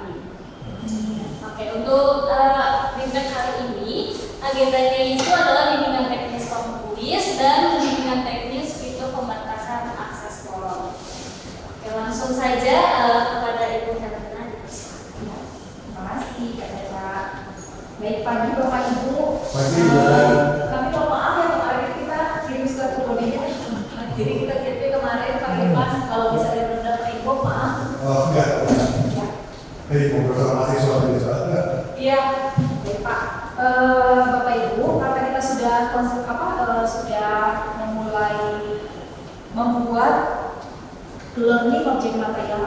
tadi. Oke, untuk bimbingan hari ini agendanya itu adalah bimbingan teknis kuis dan bimbingan teknis fitur pembatasan akses kolom. Oke, langsung saja kepada Ibu Helena dipersilakan. Terima kasih Kak Dara. Baik, pagi Bapak Ibu. Pagi, Kami mohon maaf ya kemarin kita kirim surat ke Bodenya. Jadi kita kirim kemarin Pak Irfan, kalau bisa diundang Pak Ibu, maaf. Oh, enggak. Jadi ngobrol sama mahasiswa ini soalnya. Iya, baik Pak. Bapak Ibu, karena kita sudah sudah memulai membuat learning object material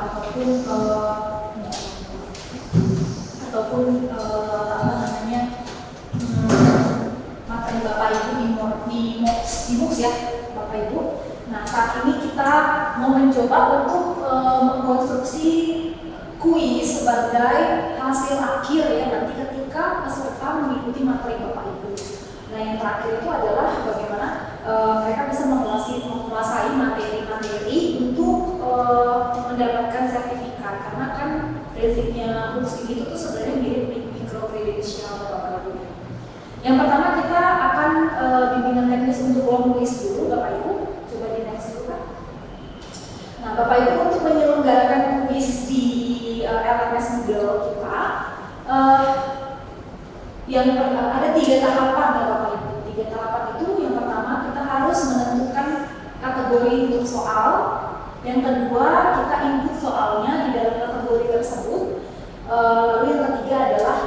ataupun materi Bapak Ibu di MOOCs ya Bapak Ibu. Nah, saat ini kita mau mencoba untuk mengkonstruksi kuis sebagai hasil akhir ya nanti ketika peserta mengikuti materi Bapak Ibu. Nah, yang terakhir itu adalah bagaimana mereka bisa menguasai materi-materi untuk mendapatkan sertifikat, karena kan prinsipnya MOOCs ini tuh sebenarnya mirip micro credential Bapak Ibu. Yang pertama kita akan bimbingan teknis untuk long kuis dulu Bapak Ibu. Coba di next dulu Pak. Nah, Bapak Ibu untuk menyelenggarakan kuis di LMS Moodle kita ada 3 tahapan ya Bapak Ibu. 3 tahapan itu yang pertama kita harus menentukan kategori untuk soal. Yang kedua kita input soalnya di dalam kategori tersebut. Lalu yang ketiga adalah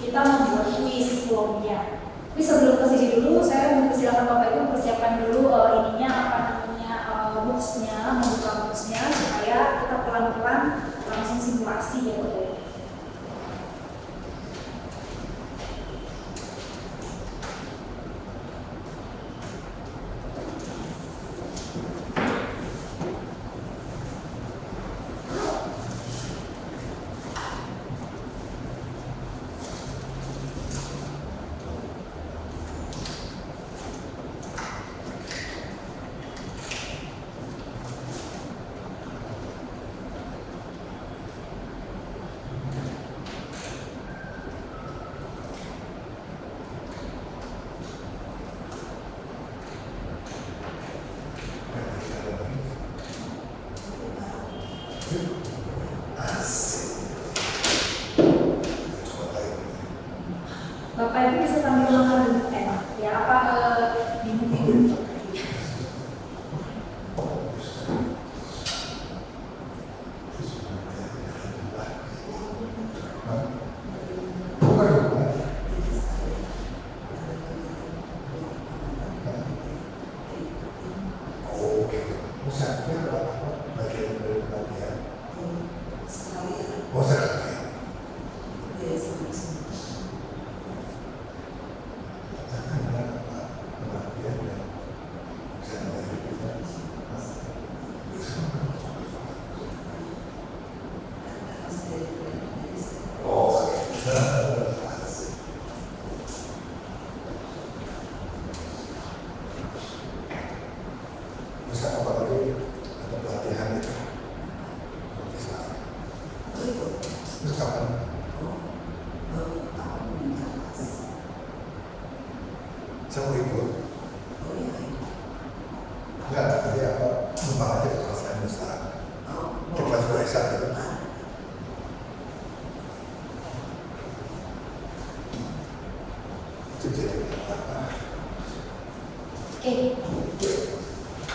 kita membuat kuis formnya. Tapi sebelum ke sini dulu saya mempersilakan Bapak Ibu mempersiapkan dulu MOOCs-nya, membuka MOOCs-nya supaya kita pelan-pelan langsung simulasi ya Bapak Ibu. Bapak Ibu bisa sambil makan dulu ya bingung dulu.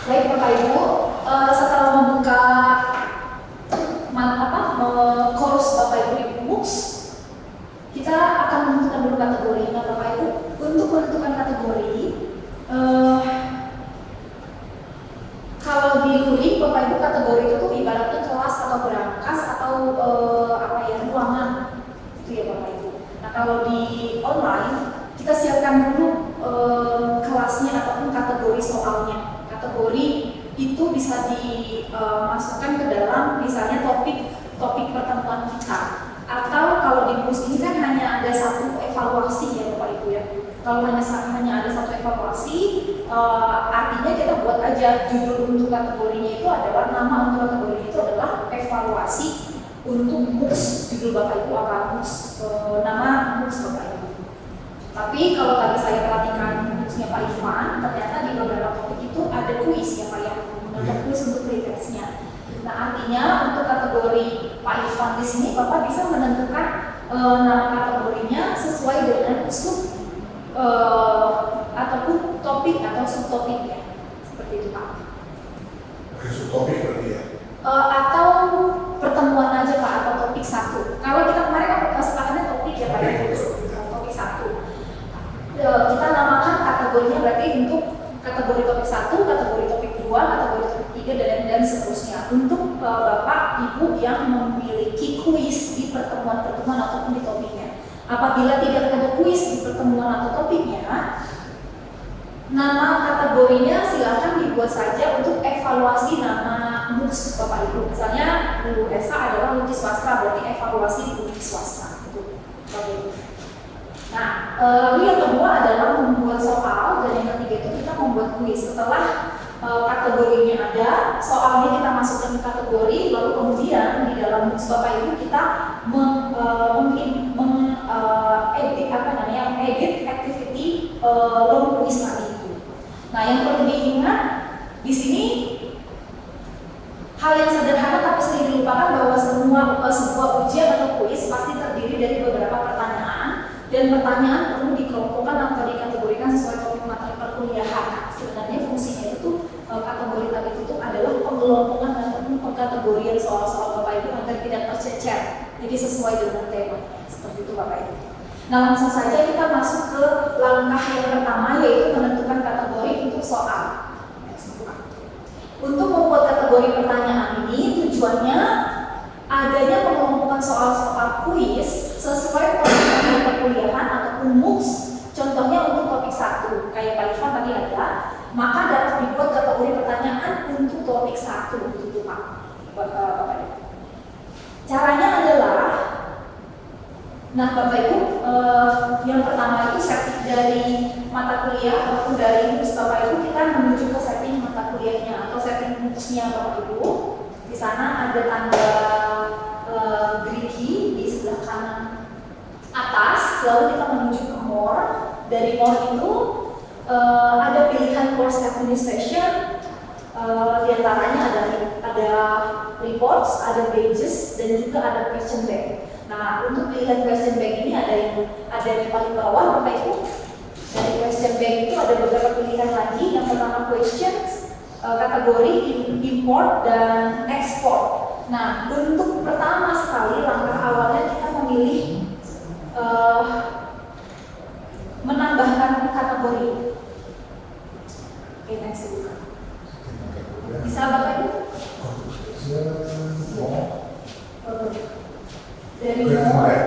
Baik Bapak Ibu, setelah membuka course Bapak Ibu di MOOCs, kita akan menentukan dulu kategori. Nah Bapak Ibu, untuk menentukan kategori, kalau di luring Bapak Ibu kategori itu tuh ibaratnya kelas atau berangkas atau ruangan, itu ya Bapak Ibu. Nah kalau di online kita siapkan dulu kelasnya ataupun kategori soalnya. Kategori itu bisa dimasukkan ke dalam misalnya topik pertemuan kita, atau kalau di MOOCs ini kan hanya ada satu evaluasi ya Bapak Ibu ya. Kalau hanya ada satu evaluasi, artinya kita buat aja judul untuk kategorinya itu adalah, nama untuk kategorinya itu adalah evaluasi untuk MOOCs 17 judul Bapak Ibu apa nama MUX Bapak Ibu. Tapi kalau tadi saya perhatikan MUX-nya Pak Ivan, ternyata di beberapa topik itu ada kuis ya Pak ya, menggunakan kuis untuk pretestnya. Nah artinya untuk kategori Pak Ivan di sini Bapak bisa menentukan nama kategorinya sesuai dengan sub ataupun topik atau subtopik ya, seperti itu Pak. Oke, subtopik berarti ya. Atau pertemuan aja Pak atau topik satu. Kalau kita kemarin kan sepakatnya topik ya Pak ya, topik satu. Kita namakan kategorinya berarti untuk kategori topik satu, kategori topik dua, kategori topik tiga dan seterusnya. Untuk Bapak Ibu yang memiliki kuis di pertemuan-pertemuan ataupun di topiknya. Apabila tidak ada kuis di pertemuan atau topiknya, nama kategorinya silakan dibuat saja untuk evaluasi nama MUX Bapak Ibu. Misalnya Bu Esa adalah lukis swasta, berarti evaluasi lukis swasta itu Bapak Ibu. Nah, lalu yang kedua adalah membuat soal, dan yang ketiga itu kita membuat kuis. Setelah kategorinya ada, soalnya kita masukkan ke kategori, lalu kemudian di dalam MUX Bapak Ibu kita edit activity long kuis tadi itu. Nah, yang perlu diingat di sini hal yang sederhana tapi sering dilupakan bahwa sebuah ujian atau kuis pasti terdiri dari beberapa pertanyaan, dan pertanyaan perlu dikelompokkan atau dikategorikan sesuai topik materi perkuliahan. Sebenarnya fungsinya itu kategori tadi itu adalah pengelompokan ataupun pengkategorian soal-soal Bapak Ibu agar tidak tercecer. Jadi sesuai dengan tema. Seperti itu Bapak Ibu. Nah, langsung saja kita masuk ke langkah yang pertama, yaitu menentukan kategori untuk soal. Untuk membuat kategori pertanyaan ini tujuannya adanya pengelompokan soal-soal kuis sesuai topik materi perkuliahan ataupun MUX. Contohnya untuk topik 1, kayak Pak Ivan tadi ada, maka dapat dibuat kategori pertanyaan untuk topik 1 gitu Pak. Bapak Ibu. Caranya adalah, nah Bapak Ibu, yang pertama itu setting dari mata kuliah ataupun dari MUX Bapak Ibu, kita menuju ke setting mata kuliahnya atau setting MUX-nya Bapak Ibu. Di sana ada tanda gerigi di sebelah kanan atas, lalu kita menuju ke more. Dari more itu ada pilihan course administration, di antaranya ada reports, ada pages, dan juga ada question bank. Nah, untuk pilihan question bank ini ada di paling bawah Bapak Ibu. Dari question bank itu ada beberapa pilihan lagi. Yang pertama questions, kategori import dan export. Nah, untuk pertama sekali langkah awalnya kita memilih menambahkan kategori. Oke, next dulu. Bisa Bapak Ibu? Dari more,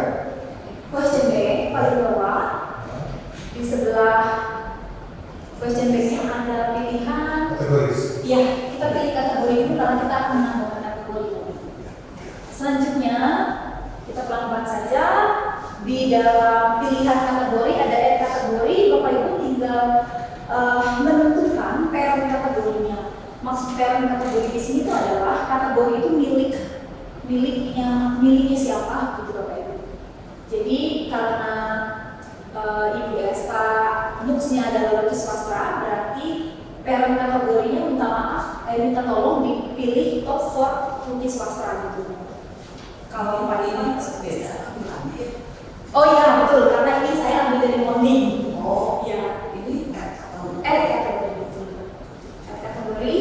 question bank paling bawah. Di sebelah question bank-nya ada pilihan Kategoris. ya, kita pilih kategori dulu karena kita akan menambahkan kategori. Selanjutnya kita pelan-pelan saja. Di dalam pilihan kategori ada add kategori, Bapak Ibu tinggal menentukan parent kategorinya. Maksud parent kategori di sini itu adalah kategori itu miliknya siapa gitu Bapak Ibu. Jadi karena Ibu Esta MUX-nya adalah lukis swasta, berarti parent kategorinya minta tolong dipilih top 4 lukis swasta gitu. Kalau Pak ini beda. oh iya betul, karena ini saya ambil dari morning. Oh, Ya, ini atau kategori betul. Kategori,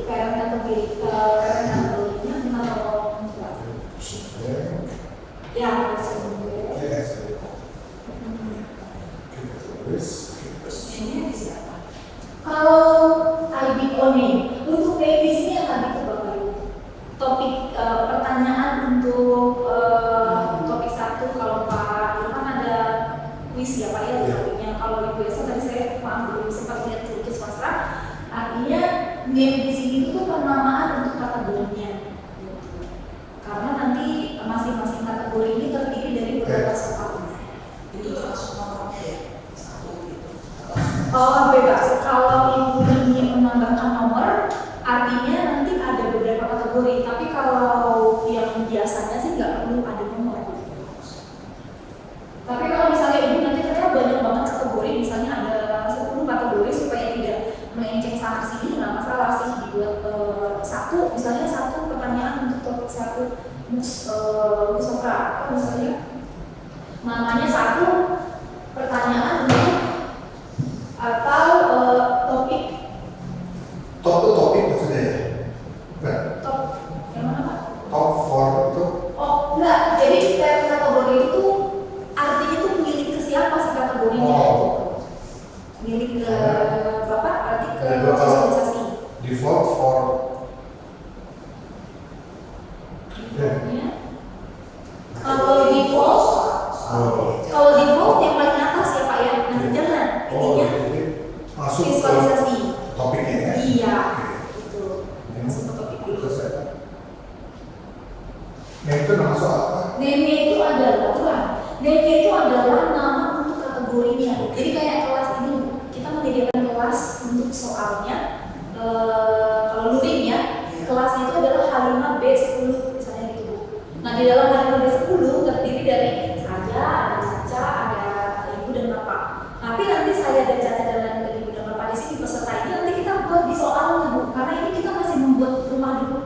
parent kategorinya minta tolong buat. Ya, ini di siapa? kalau IB name, untuk name di sini akan itu Bapak Ibu. Topik pertanyaan untuk topik 1 kalau Pak Ilham ada kuis ya Pak ya topiknya. Kalau Ibu Esa tadi saya belum sempat lihat lukis swasta. Artinya name di sini itu penamaan untuk kategorinya. Karena nanti masing-masing kategori ini terdiri dari beberapa soal. Itu termasuk nomornya ya? Satu gitu. Oh bebas, kalau Ibu ingin menambahkan nomor, artinya nanti ada beberapa kategori. Tapi kalau yang biasanya sih nggak perlu ada nomor. Sofra, apa misalnya namanya satu pertanyaan untuk atau topik Top itu topik maksudnya ya? Bukan? top yang mana Pak? Top 4 itu? Oh enggak, jadi kategori itu artinya itu milik ke siapa sih kategorinya? Oh. Milik ke Bapak, arti ke Ada dua kalau- organisasi. Default for Defaultnya kalau default Oh. kalau default yang paling atas ya Pak ya, nah jangan Oh, intinya jadi masuk ke visualisasi. topiknya ya? Iya, Oke. itu Yang masuk ke topik dulu. terus saya. Nah itu nama soal apa? Name-nya itu adalah nama untuk kategorinya. Jadi kayak kelas ini kita menyediakan kelas untuk soalnya. Kalau luring ya, kelasnya itu adalah H5B10 misalnya gitu Bu. Nah di dalam H5B10 terdiri dari saya, ada Caca, ada Ibu dan Bapak. Tapi nanti saya dan Caca dan Ibu dan Bapak di sini peserta ini nanti kita buat di soalnya Bu. Karena ini kita masih membuat rumah dulu.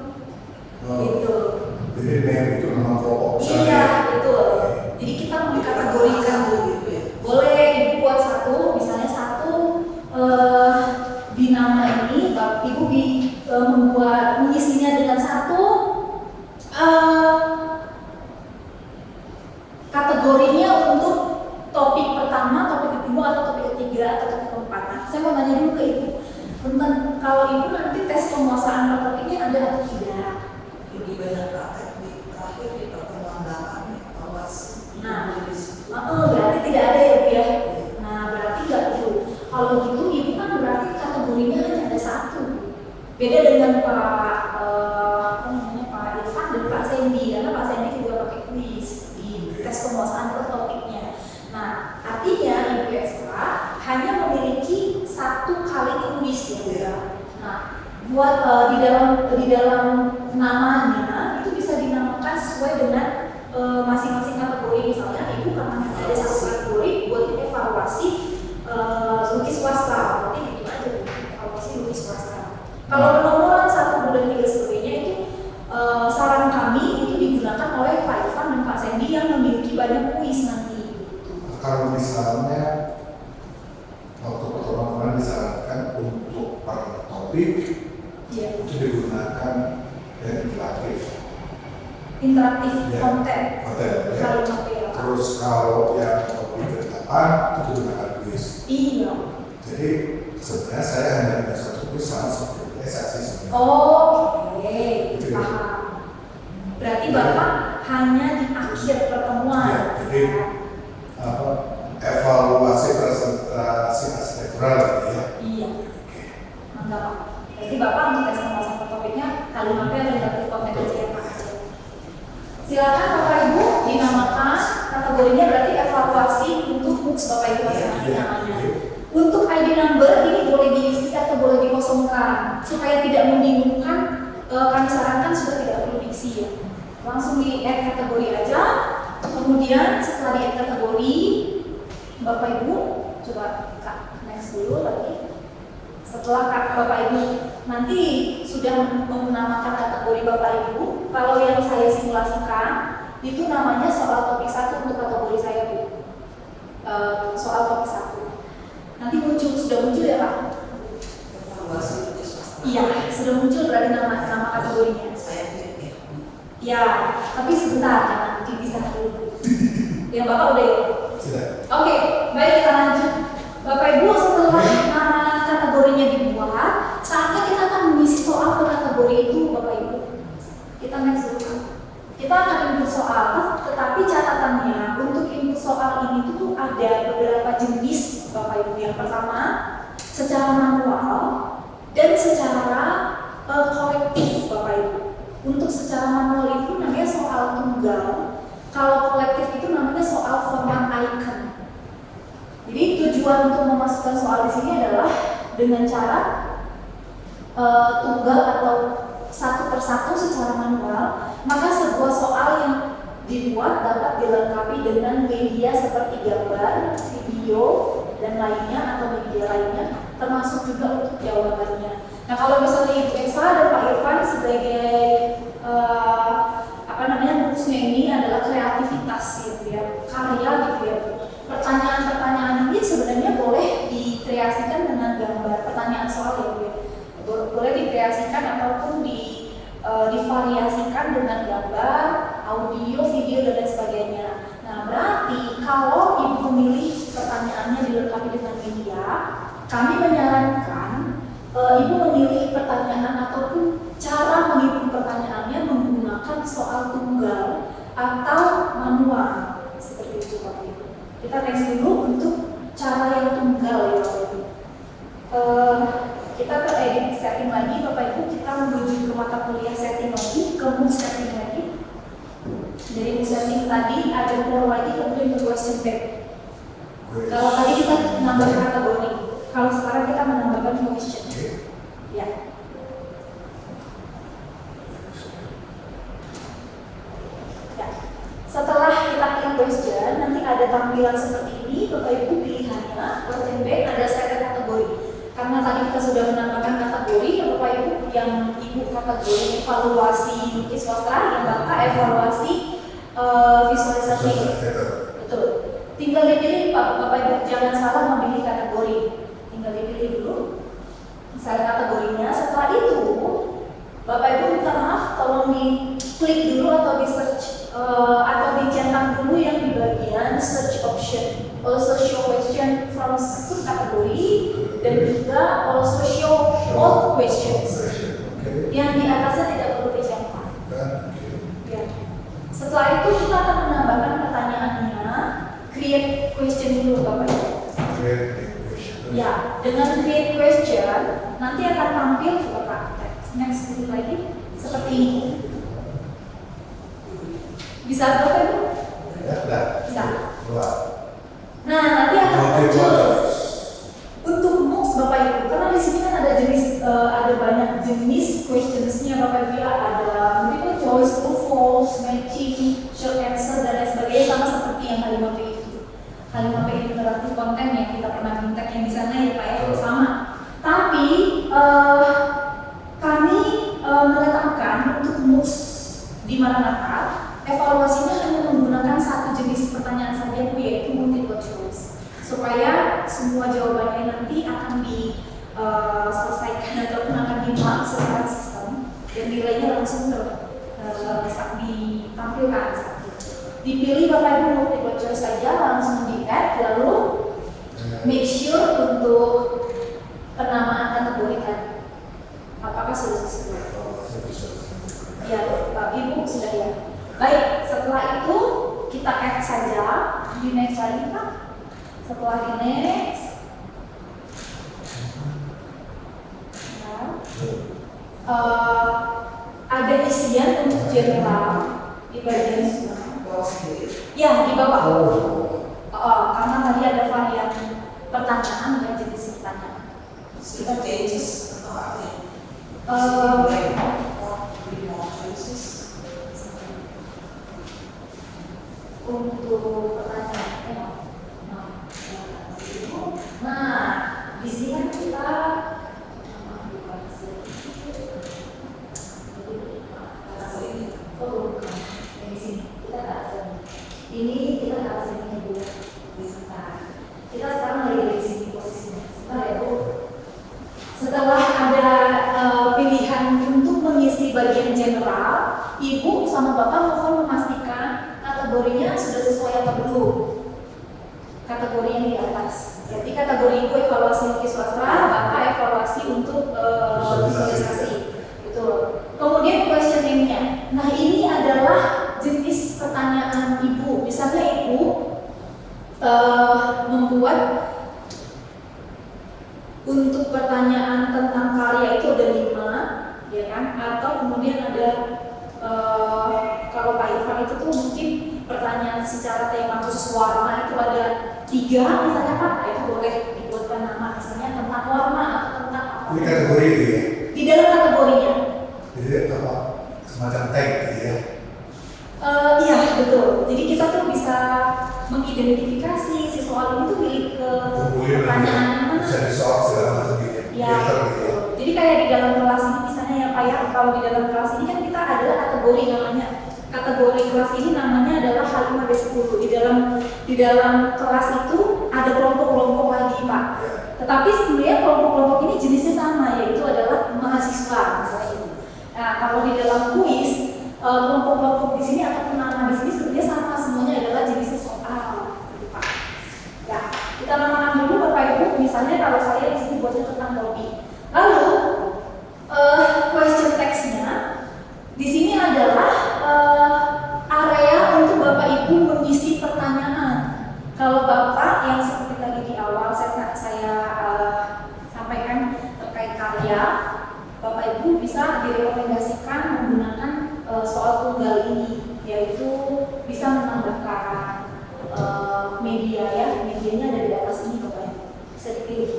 Gitu. Jadi name itu nama kelompok Iya, betul. Jadi kita mengkategorikan gitu ya. boleh ibu buat satu, misalnya satu di nama ini, ibu membuat mengisinya dengan satu kategorinya untuk topik pertama, topik kedua, atau topik ketiga, atau topik keempat. Nah, saya mau nanya dulu ke ibu tentang kalau ibu nanti tes penguasaan per topiknya ada atau tidak? Lebih banyak praktek di terakhir di pertemuan 8 awas. Nah, berarti tidak ada ya Bu ya? Nah, berarti nggak perlu. Kalau gitu ibu kan berarti kategorinya hanya ada satu. Beda dengan apa namanya Pak Irfan dan Pak Sandy, karena Pak Sandy juga pakai kuis di tes penguasaan per topiknya. Nah, artinya ibu ekstra hanya memiliki satu kali kuis ya Bu ya. Nah, buat di dalam namanya itu bisa dinamakan sesuai dengan masing-masing kategori. Misalnya ibu karena ada satu kategori buat evaluasi lukis swasta, berarti gitu aja Bu, evaluasi lukis swasta. Kalau penomoran 1, 2, dan 3 sebagainya itu saran kami itu digunakan oleh Pak Irfan dan Pak Sandy yang memiliki banyak kuis nanti. Kalau misalnya waktu pertemuan kemarin disarankan untuk per topik Iya. itu digunakan yang interaktif. Interaktif Ya. konten. Konten, ya. Kalau material. Terus kalau yang topik ke-8 itu digunakan kuis. Iya. Jadi sebenarnya saya hanya punya satu kuis sama seperti biasa sih sebenarnya. Oke, Gitu ya. paham. Berarti Bapak hanya di akhir pertemuan. Ya, jadi apa, evaluasi presentasi arsitektural gitu ya. Iya, Oke. mantap Pak. Berarti Bapak untuk tes penguasaan topiknya kalimatnya ada interaktif konten aja ya Pak. Silakan Bapak Ibu dinamakan kategorinya berarti evaluasi untuk books Bapak Ibu masing-masing Ya, namanya. jadi Untuk ID number ini boleh diisi atau boleh dikosongkan supaya tidak membingungkan. Kami sarankan sudah tidak perlu diisi ya. Langsung di add kategori aja. Kemudian setelah di add kategori, Bapak Ibu coba Kak next dulu lagi. Setelah Bapak Ibu nanti sudah menamakan kategori Bapak Ibu, kalau yang saya simulasikan itu namanya soal topik 1 untuk kategori saya Bu. Soal topik 1. Nanti sudah muncul ya Pak? Evaluasi lukis swasta. Iya, sudah muncul berarti nama kategorinya. Saya klik ya. Ya, tapi sebentar jangan dipisah dulu. Yang Bapak udah ya? sudah. Oke, baik kita lanjut. Bapak Ibu setelah nama kategorinya dibuat, saatnya kita akan mengisi soal ke kategori itu Bapak Ibu. Kita next dulu. Kita akan input soal, tetapi catatannya untuk input soal ini tuh ada beberapa jenis Bapak Ibu. Yang pertama, secara manual dan secara kolektif Bapak Ibu. Untuk secara manual itu namanya soal tunggal, kalau kolektif itu namanya soal format icon. Jadi tujuan untuk memasukkan soal di sini adalah dengan cara tunggal atau satu persatu secara manual, maka sebuah soal yang dibuat dapat dilengkapi dengan media seperti gambar, video, dan lainnya atau media lainnya, termasuk juga untuk jawabannya. Nah kalau misalnya Ibu Esa dan Pak Irfan sebagai karya gitu ya. Pertanyaan-pertanyaan ini sebenarnya boleh dikreasikan dengan gambar, pertanyaan soal ya Bu ya. Boleh dikreasikan ataupun divariasikan dengan gambar, audio, video dan lain sebagainya. Nah, berarti kalau Ibu memilih pertanyaannya dilengkapi dengan media, kami menyarankan Ibu memilih pertanyaan ataupun cara menghitung pertanyaannya menggunakan soal tunggal atau manual seperti itu Bapak Ibu. Kita next dulu untuk cara yang tunggal ya Bapak Ibu. Kita ke edit setting lagi Bapak Ibu, kita menuju ke mata kuliah setting lagi, ke mood setting lagi. Dari mood setting tadi ada forwarding kemudian ke question back. Kalau tadi kita menambah kategori, kalau sekarang kita menambahkan question. Ya. Ya. Setelah kita klik question, nanti ada tampilan seperti ini, Bapak Ibu pilihannya, question back ada set kategori. Karena tadi kita sudah menambahkan kategori, ya Bapak Ibu yang Ibu kategori evaluasi lukis swastra, yang Bapak evaluasi visualisasi. Betul. Tinggal dipilih Bapak Ibu, jangan salah memilih kategori. Tinggal dipilih dulu. Misalnya kategorinya, setelah itu Bapak Ibu minta maaf, tolong diklik dulu atau di search atau dicetak dulu yang di bagian search option. Also show question from subkategori dan juga also show all questions. Yang di atasnya tidak perlu dicetak. Ya. Setelah itu kita akan menambahkan pertanyaannya, create question dulu Bapak Ibu. Ya, dengan create question nanti akan tampil coba Pak. Next dulu lagi seperti ini. Bisa Bapak Ibu? Bisa. Nah, nanti akan muncul untuk MOOCs Bapak Ibu. Karena di sini kan ada ada banyak jenis questionsnya Bapak Ibu ya. Ada multiple choice, true, false, matching, short answer dan lain sebagainya sama seperti yang H5P itu. H5P interaktif konten yang kita pernah minta yang di sana ya Pak ya, sama. Tapi kami menetapkan untuk MOOCs di Maranatha evaluasinya hanya menggunakan satu jenis pertanyaan saja Bu, yaitu multiple choice, supaya semua jawabannya nanti akan diselesaikan ataupun akan di-mark secara sistem dan nilainya langsung ditampilkan. Dipilih Bapak Ibu multiple choice saja, langsung di-add, lalu make sure untuk penamaan kategori tadi apakah sudah sesuai. Ya Pak Ibu sudah ya. Baik, setelah itu kita add saja di next lagi Pak. Setelah di next, ada isian untuk general di bagian ya di bawah. Karena tadi ada varian pertanyaan dan jenis pertanyaan. Kita changes atau apa ya? Untuk pertanyaan nah di sini kan kita di sini kita ini kita dulu. Kita sekarang lagi di sini posisinya. Sebentar ya Bu. Setelah ada pilihan untuk mengisi bagian general, Ibu sama Bapak mohon memastikan kategorinya sudah sesuai atau belum. Kategori yang di atas. Jadi kategori Ibu evaluasi lukis swastra, Bapak evaluasi untuk visualisasi. Betul. Kemudian questioning-nya. Nah, ini adalah jenis pertanyaan Ibu. Misalnya Ibu membuat untuk pertanyaan tentang karya itu ada 5, ya kan? Atau kemudian ada kalau Pak Irfan itu tuh mungkin pertanyaan secara tema khusus warna itu ada 3 misalnya Pak, itu boleh dibuatkan nama misalnya tentang warna atau tentang apa? Ini kategori itu ya? Di dalam kategorinya. Jadi apa? Semacam tag gitu ya? Iya betul. Jadi kita tuh bisa mengidentifikasi si soal ini tuh milik ke pertanyaan yang mana. Bisa disort segala macam gitu Ya, jadi kayak di dalam kelas ini misalnya ya Pak ya, kalau di dalam kelas ini kan kita adalah kategori namanya. Kategori kelas ini namanya adalah H5D10. Di dalam di dalam kelas itu ada kelompok-kelompok lagi Pak. Ya. Tetapi sebenarnya kelompok-kelompok ini jenisnya sama, yaitu adalah mahasiswa misalnya itu. Nah kalau di dalam kuis kelompok-kelompok di sini atau nama di sini sebenarnya sama, semuanya adalah jenisnya soal, gitu Pak. Ya kita namakan dulu Bapak Ibu. Misalnya kalau saya di sini buatnya tentang lobby. Lalu question text-nya di sini adalah area untuk Bapak Ibu mengisi pertanyaan. Kalau Bapak yang seperti tadi di awal saya sampaikan terkait karya, Bapak Ibu bisa direkomendasikan menggunakan soal tunggal ini, yaitu bisa menambahkan media ya, medianya ada di atas ini Bapak Ibu, bisa dipilih.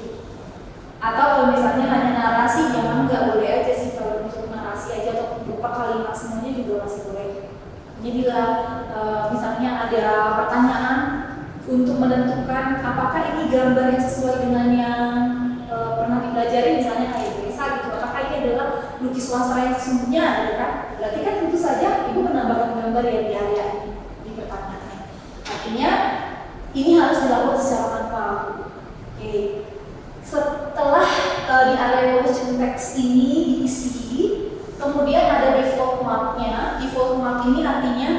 Atau kalau misalnya hanya narasi, jangan nggak boleh aja sih, kalau untuk narasi aja atau berupa kalimat semuanya juga masih boleh. Jadi bila misalnya ada pertanyaan untuk menentukan apakah ini gambar yang sesuai dengan yang pernah dipelajari, misalnya kayak desa gitu, apakah ini adalah lukis wasra yang sesungguhnya, gitu kan? Berarti kan tentu saja ibu menambahkan gambar yang di area ini di pertanyaannya. Artinya ini harus dilakukan secara manual. Oke. Setelah di area question text ini diisi, kemudian ada default mark-nya. Default mark ini artinya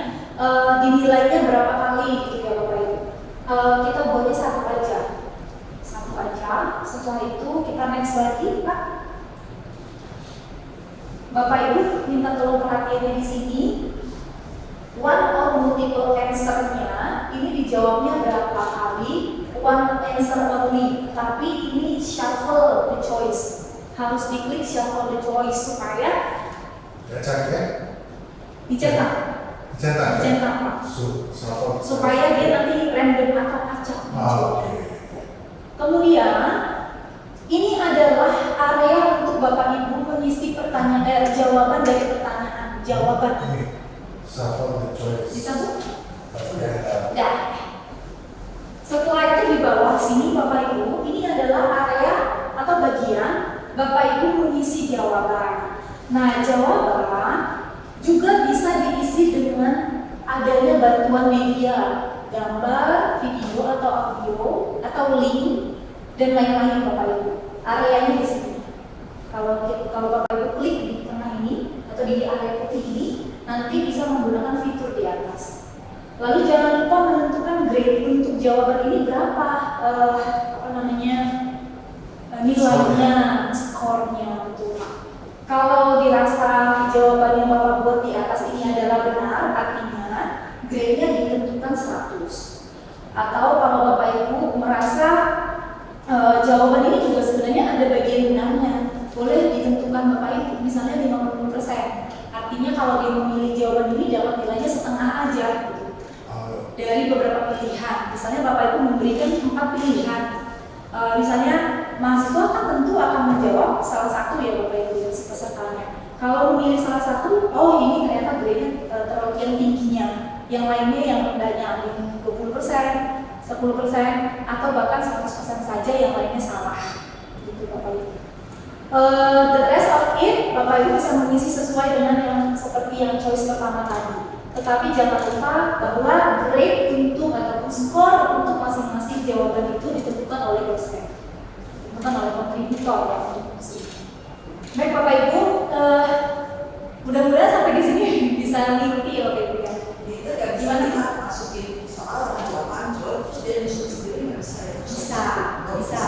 dinilainya berapa kali gitu ya Bapak Ibu. Kita buatnya satu aja. Setelah itu kita next lagi Pak. Bapak Ibu minta tolong perhatiannya di sini. One or multiple answer-nya ini dijawabnya berapa kali? One answer only, tapi ini shuffle the choice. Harus diklik shuffle the choice supaya dicetak Pak. Supaya dia nanti random atau acak. Kemudian ini adalah area untuk Bapak Ibu mengisi pertanyaan jawaban dari pertanyaan. Jawaban. Bisa Bu? Ya. Setelah itu di bawah sini Bapak Ibu, ini adalah area atau bagian Bapak Ibu mengisi jawaban. Nah, jawaban juga bisa diisi dengan adanya bantuan media, gambar, video atau audio atau link dan lain-lain Bapak Ibu. Areanya di sini. Kalau Bapak Ibu klik di tengah ini atau di area putih ini, nanti bisa menggunakan fitur di atas. Lalu jangan lupa menentukan grade untuk jawaban ini berapa nilainya, skornya betul. Kalau dirasa jawaban yang Bapak buat di atas ini adalah benar, artinya grade-nya ditentukan 100. Atau kalau Bapak Ibu merasa jawaban ini juga sebenarnya ada bagian benarnya, boleh ditentukan Bapak Ibu misalnya 50%. Artinya kalau dia memilih jawaban ini dapat nilainya setengah aja gitu. Dari beberapa pilihan. Misalnya Bapak Ibu memberikan 4 pilihan. Misalnya mahasiswa kan tentu akan menjawab salah satu ya Bapak Ibu pesertanya. Kalau memilih salah satu, oh ini ternyata grade-nya terlalu yang tingginya. Yang lainnya yang rendahnya yang 20%, 10% atau bahkan 100% saja yang lainnya salah. Gitu Bapak Ibu. The rest of it Bapak Ibu bisa mengisi sesuai dengan yang seperti yang choice pertama tadi. Tetapi jangan lupa bahwa grade untuk ataupun skor untuk masing-masing jawaban itu ditentukan oleh dosen, ditentukan oleh kontributor ya untuk mengisi. Baik Bapak Ibu, mudah-mudahan sampai di sini bisa mengikuti ya Bapak Ibu ya. Itu kan gimana kita masukin soal jawaban terus dia nyusun sendiri nggak bisa? Bisa.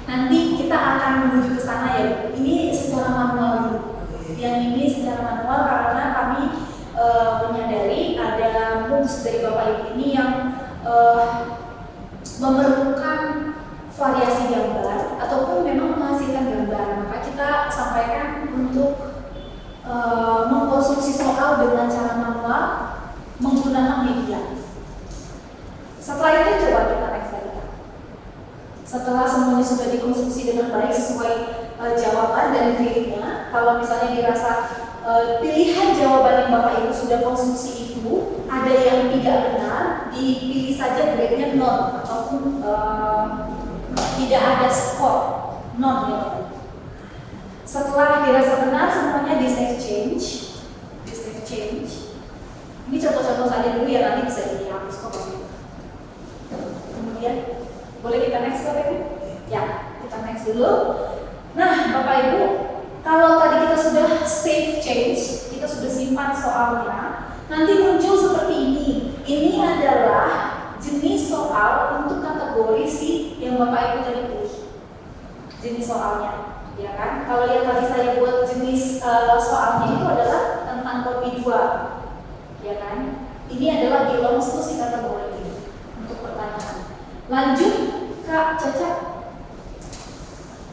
Nanti kita akan menuju ke sana ya. Ini secara manual dulu. Yang ini secara manual karena kami menyadari ada moves dari Bapak Ibu ini yang memerlukan variasi gambar ataupun memang menghasilkan gambar. Maka kita sampaikan untuk mengkonstruksi soal dengan cara manual menggunakan media. Setelah itu coba kita next lagi. Setelah semuanya sudah dikonstruksi dengan baik sesuai jawaban dan grade-nya, kalau misalnya dirasa pilihan jawaban yang Bapak Ibu sudah konstruksi itu ada yang tidak benar, dipilih saja grade-nya 0 ataupun tidak ada skor 0 ya. Setelah dirasa benar semuanya di save change. Ini contoh-contoh saja dulu ya, nanti bisa dihapus kok. ya. Boleh kita next Bapak Ibu? Ya, kita next dulu. Nah, Bapak Ibu, kalau tadi kita sudah save change, kita sudah simpan soalnya, nanti muncul seperti ini. Ini adalah jenis soal untuk kategori si yang Bapak Ibu tadi pilih. Jenis soalnya, ya kan? Kalau yang tadi saya buat jenis soalnya itu adalah tentang kopi 2, ya kan? Ini adalah belongs to si kategori ini untuk pertanyaan. Lanjut, Kak Caca.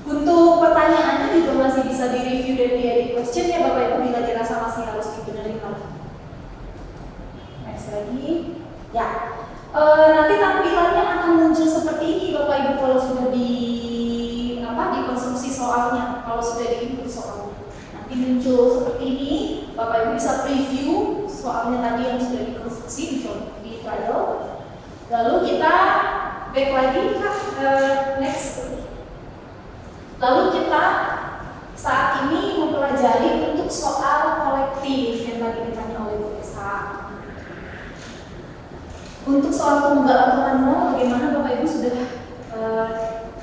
Untuk pertanyaannya juga masih bisa direview dan di-edit question ya Bapak Ibu bila dirasa masih harus dibenerin lagi. Next lagi. Ya. Nanti tampilannya akan muncul seperti ini Bapak Ibu kalau sudah dikonstruksi soalnya, kalau sudah di-input soalnya. Nanti muncul seperti ini, Bapak Ibu bisa preview soalnya tadi yang sudah dikonstruksi di trial. Lalu kita back lagi next. Lalu kita saat ini mempelajari untuk soal kolektif yang tadi ditanya oleh Bu Esa. Untuk soal tunggal atau manual, bagaimana Bapak Ibu sudah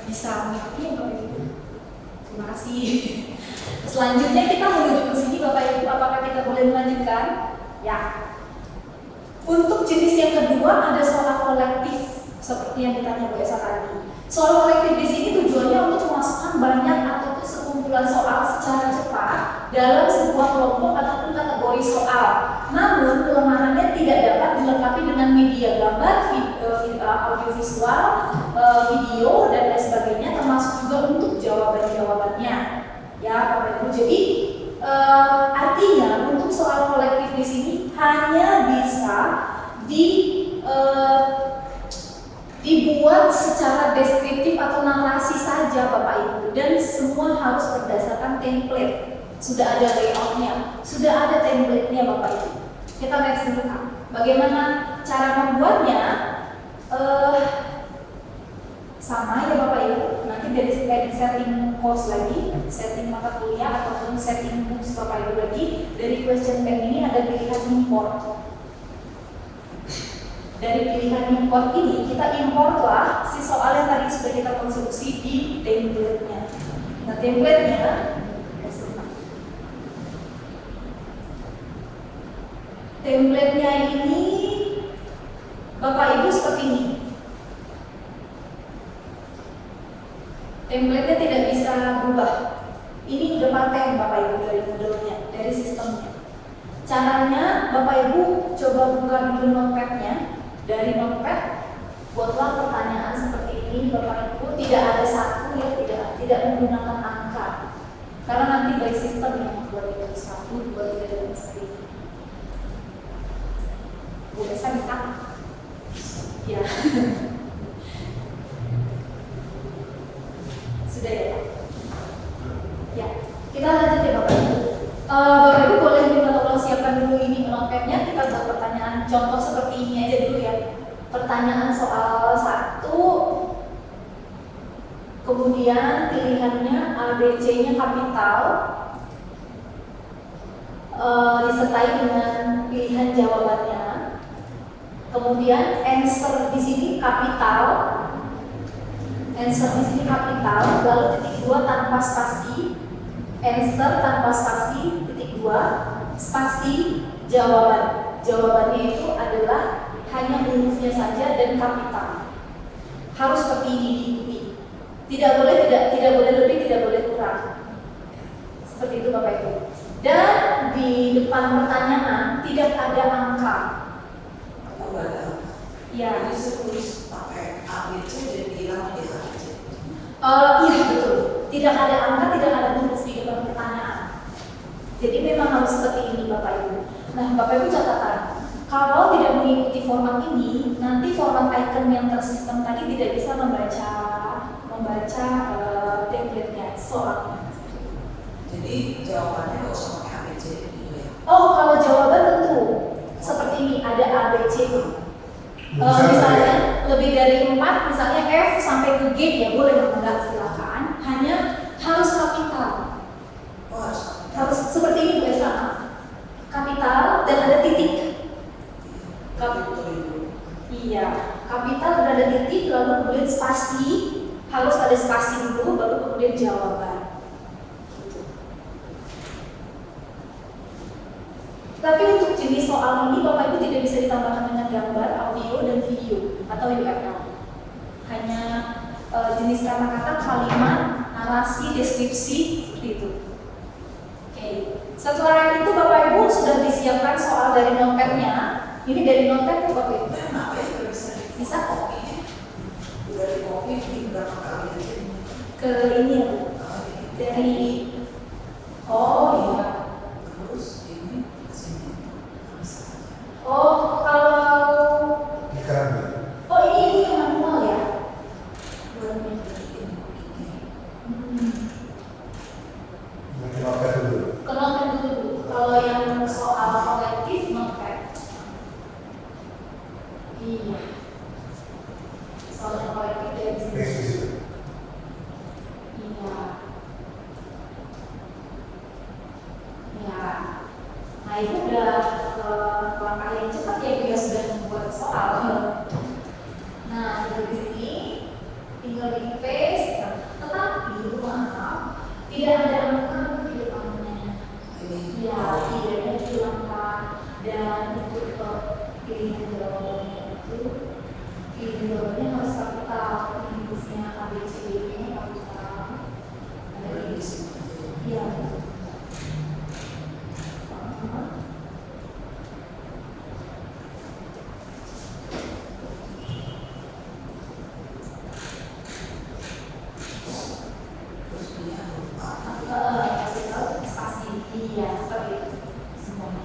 bisa mengikuti ya Bapak Ibu? Terima kasih. Selanjutnya kita menuju ke sini Bapak Ibu, apakah kita boleh melanjutkan? Ya. Untuk jenis yang kedua ada soal kolektif seperti yang ditanya Bu Esa tadi. Soal kolektif di sini tujuannya untuk memasukkan banyak atau sekumpulan soal secara cepat dalam sebuah kelompok ataupun kategori soal. Namun kelemahannya tidak dapat dilengkapi dengan media gambar, audiovisual, video dan lain sebagainya, termasuk juga untuk jawaban-jawabannya. Ya, Bapak Ibu. Jadi artinya untuk soal kolektif di sini hanya bisa dibuat secara deskriptif atau narasi saja Bapak Ibu, dan semua harus berdasarkan template. Sudah ada layoutnya, sudah ada template-nya Bapak Ibu. Kita next dulu Kak. Bagaimana cara membuatnya? Sama ya Bapak Ibu. Nanti dari setting course lagi, setting mata kuliah ataupun setting books Bapak Ibu lagi. Dari question bank ini ada pilihan import. Dari pilihan import ini kita importlah si soal yang tadi sudah kita konstruksi di template-nya. Nah, template-nya ini Bapak Ibu seperti ini. Template-nya tidak bisa berubah. Ini udah paten Bapak Ibu dari modelnya, dari sistemnya. Caranya Bapak Ibu coba buka dulu notepad-nya. Dari notepad buatlah pertanyaan seperti ini Bapak Ibu, tidak ada satu ya, tidak menggunakan angka. Karena nanti by system yang membuat itu 1, 2, 3 dan sebagainya. Bu Esa bisa? Ya. Sudah ya Pak? Ya, kita lanjut ya Bapak Ibu. Bapak Ibu boleh minta tolong siapkan dulu ini notepad-nya. Kita buat pertanyaan contoh seperti ini aja dulu ya. Pertanyaan soal 1, kemudian pilihannya ABC-nya kapital, disertai dengan pilihan jawabannya. Kemudian answer di sini kapital, lalu titik 2 tanpa spasi, answer tanpa spasi, titik 2, spasi, jawaban. Jawabannya itu adalah hanya hurufnya saja dan kapital. Harus seperti ini diikuti. Tidak boleh lebih, tidak boleh kurang. Seperti itu Bapak Ibu. Dan di depan pertanyaan tidak ada angka. Atau ada. Ya. Jadi tulis pakai ABC dan bilang dia ABC. Iya betul. Tidak ada angka, tidak ada huruf di depan pertanyaan. Jadi memang harus seperti ini Bapak Ibu. Nah Bapak Ibu catatan. Kalau tidak mengikuti format ini, nanti format icon yang tersistem tadi tidak bisa membaca template-nya, soalnya. Jadi jawabannya nggak usah pakai ABC gitu ya? Oh, kalau jawaban tentu seperti ini, ada ABC. Misalnya lebih dari 4, misalnya F sampai ke G ya boleh, enggak silakan. Hanya harus kapital. Oh, Harus seperti ini Bu Esa. Kapital dan ada titik. Kapital. Iya, Kapital berada titik, lalu kemudian spasi, harus ada spasi dulu, baru kemudian jawaban. Gitu. Tapi untuk jenis soal ini Bapak Ibu tidak bisa ditambahkan dengan gambar, audio, dan video atau URL. Hanya jenis kata-kata, kalimat, narasi, deskripsi, seperti itu. Oke. Setelah itu Bapak Ibu sudah disiapkan soal dari notepad-nya. Ini dari notepad Bapak Ibu. Kenapa ya kalau bisa kopi? Udah di kopi tinggal berapa kali aja. Ke ini ya Bu. Dari iya. Terus ini kesini. Oh, kalau Ikan ini yang manual ya. Buat ini. mungkin apa dulu. Kenalkan dulu. Kalau yang soal kolektif notepad. Iya. Soal yang kolektif dari sini. Eksplisit. Iya. Ya. Nah itu udah langkah yang cepat ya dia sudah membuat soal. Nah dari sini tinggal di paste, tetapi maaf tidak ada angka di depannya. Ya tidak ada di angka dan untuk pilihan jawabannya itu pilihan jawabannya harus kapital, inputnya A B C D nya kapital. Ada di sini. Iya. Terus dia lupa. Spasi, iya seperti itu semuanya.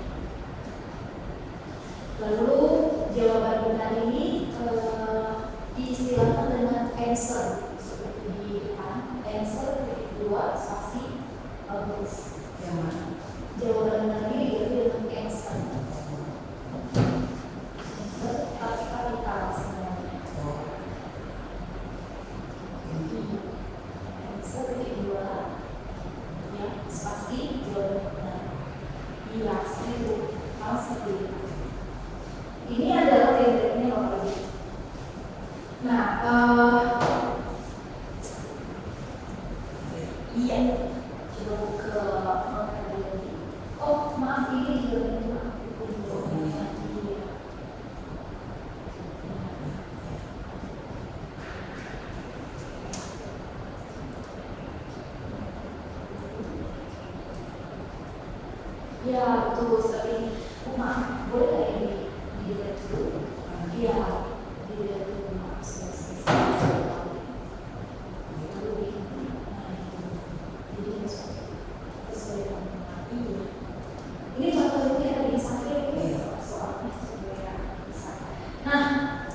Lalu jawaban benar ini diistilahkan dengan answer seperti di depan. Answer titik 2 spasi huruf. Yang mana? Jawaban benar ini diganti dengan answer. Answer tapi kapital sebenarnya. Oh. Ini. Answer titik 2 ya spasi jawaban benar. Iya seperti itu. Harus seperti itu. Ini adalah template-nya Bapak Ibu. Nah, iya, coba ke notepad lagi. Oh, maaf ini juga itu aku iya. Ya, betul seperti ini. Oh, maaf, boleh nggak ini dilihat dulu? Iya, dilihat dulu maaf. Ini contohnya ada di samping soalnya supaya bisa. Nah,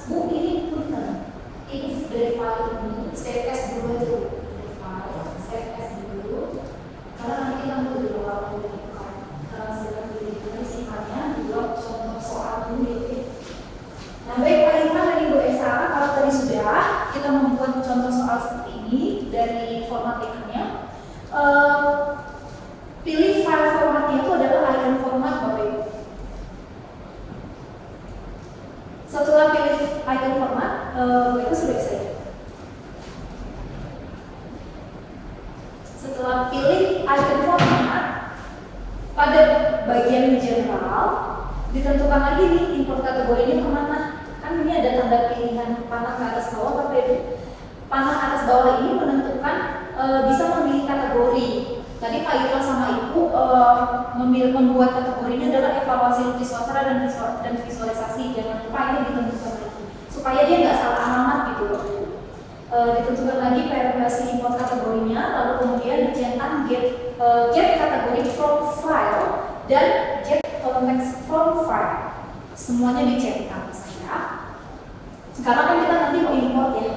Bu ini punten. Ini dari file ini, save as dulu aja Bu. Dari file, save as dulu. Karena nanti kita mau di luar bukan. Karena sedang diberikan sifatnya buat contoh soal dulu ya. Nah, baik Pak Irfan dan Ibu Esa, kalau tadi sudah kita membuat contoh soal seperti ini dari format ikannya. Pilih file formatnya itu adalah icon format Bapak Ibu. Setelah pilih icon format, itu sudah bisa ya. Setelah pilih icon format, pada bagian general ditentukan lagi nih import kategorinya kemana. Kan ini ada tanda pilihan panah ke atas bawah Bapak Ibu. Panah atas bawah ini menentukan bisa memilih kategori. Tadi Pak Irfan sama Ibu membuat kategorinya adalah evaluasi lukis sastra dan visualisasi. Jangan lupa ini ditentukan lagi supaya dia nggak salah alamat gitu loh. Ditentukan lagi periodisasi import kategorinya, lalu kemudian dicetak get kategori from file dan get context from file. Semuanya dicetak saja. Karena kan kita nanti mau import ya.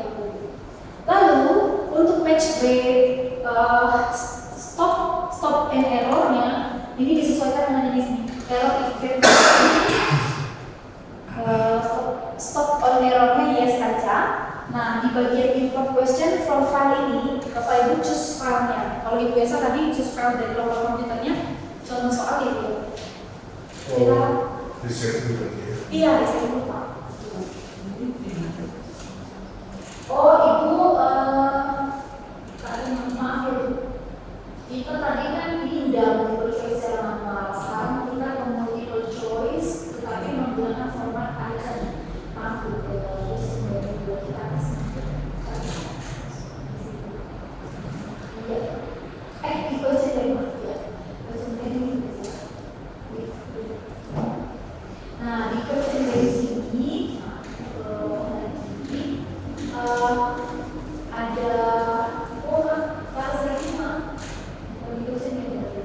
Lalu untuk match rate, stop and error-nya ini disesuaikan dengan di sini. Error if get stop on error-nya yes saja. Nah, di bagian import question from file ini, Bapak Ibu choose file-nya. Kalau Ibu Esa tadi choose file dari lokal komputernya, contoh soal itu. Kita Riset dulu ya. iya, bisa dulu Pak. ada oh bahasa lagi mah dari dosennya dari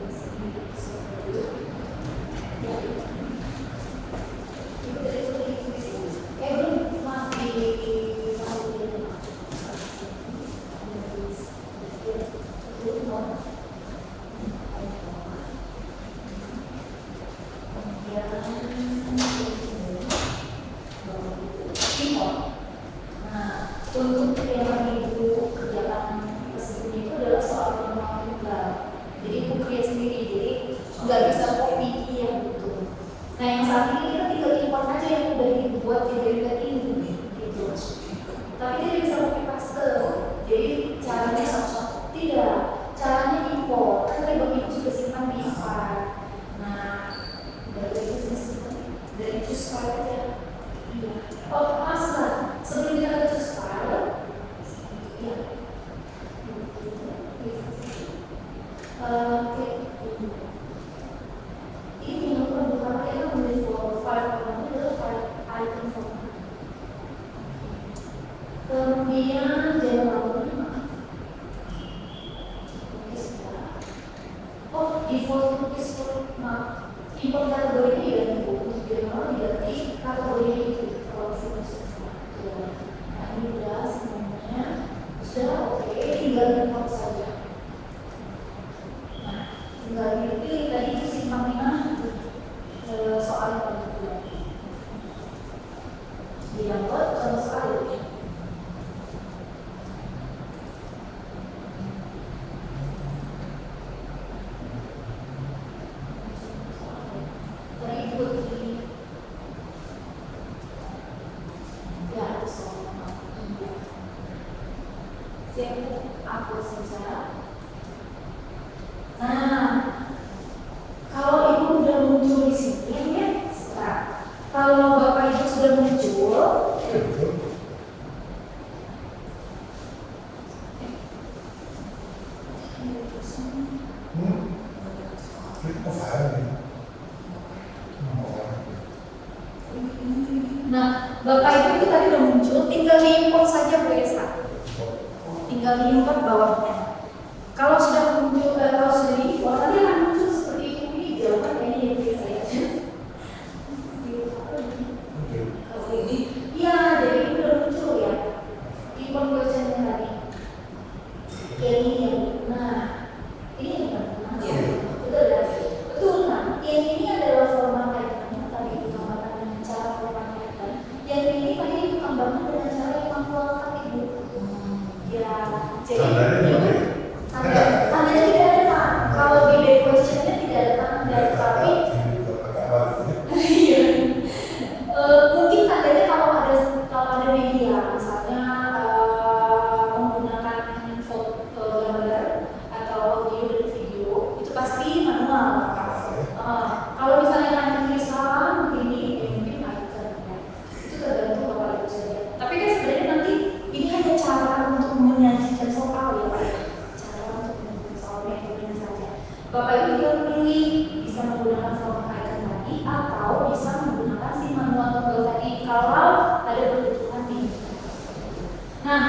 untuk yang ibu kerjakan tersebut itu adalah soal penemuan tunggal. Jadi ibu create sendiri, jadi nggak bisa copy yang gitu. Nah yang saat ini kita tinggal import aja yang udah dibuat di derivat ini gitu. Tapi tidak bisa copy paste. Jadi caranya satu-satu tidak. Caranya import. Kan tadi bapak ibu sudah simpan di file. Nah dari itu simpan dari choose file aja. Iya. Oh masa sebelum kita choose file. Ya. Oke. Ini yang pertama kita memilih file pertama adalah file item format. Kemudian general default cookies format import kategori ini dan untuk general diganti kategori itu kalau nah ini udah semuanya sudah oke, tinggal import saja. Nah tinggal dipilih tadi itu simpang di mana soal yang paling kedua di-download sama soal itu. Aku saja. Nah, kalau ibu sudah muncul di sini ya, kalau bapak ibu sudah muncul, nah bapak ibu itu tadi sudah muncul, tinggal diimport saja Bu Esa. Tinggal diimport bawahnya. Kalau sudah muncul, kalau sudah diimport, tadi akan muncul seperti ini, jawaban ini yang biasa ya. Kalau ini, ya jadi ini sudah muncul ya. Import questionnya tadi. Ini yang, nah ini yang benar. Betul ya? Betul kan? Yang ini adalah format itemnya tadi ditambahkan dengan cara format item. Yang ini tadi ditambahkan dengan cara yang manual ibu. Ya, jadi tandanya tidak ada Pak. Kalau di questionnya tidak ada tanda, tapi mungkin tandanya kalau ada media, misalnya menggunakan foto gambar atau audio dan video, itu pasti manual. Kalau misalnya ada tulisan begini, mungkin icon ya. Itu tergantung bapak ibu saja. Tapi kan sebenarnya nanti ini hanya cara untuk menyajikan soal ya Pak. Cara untuk menyajikan soalnya begini saja. Bapak ibu juga pilih bisa menggunakan format icon tadi atau bisa menggunakan si manual tunggal tadi kalau ada kebutuhan nih. Nah,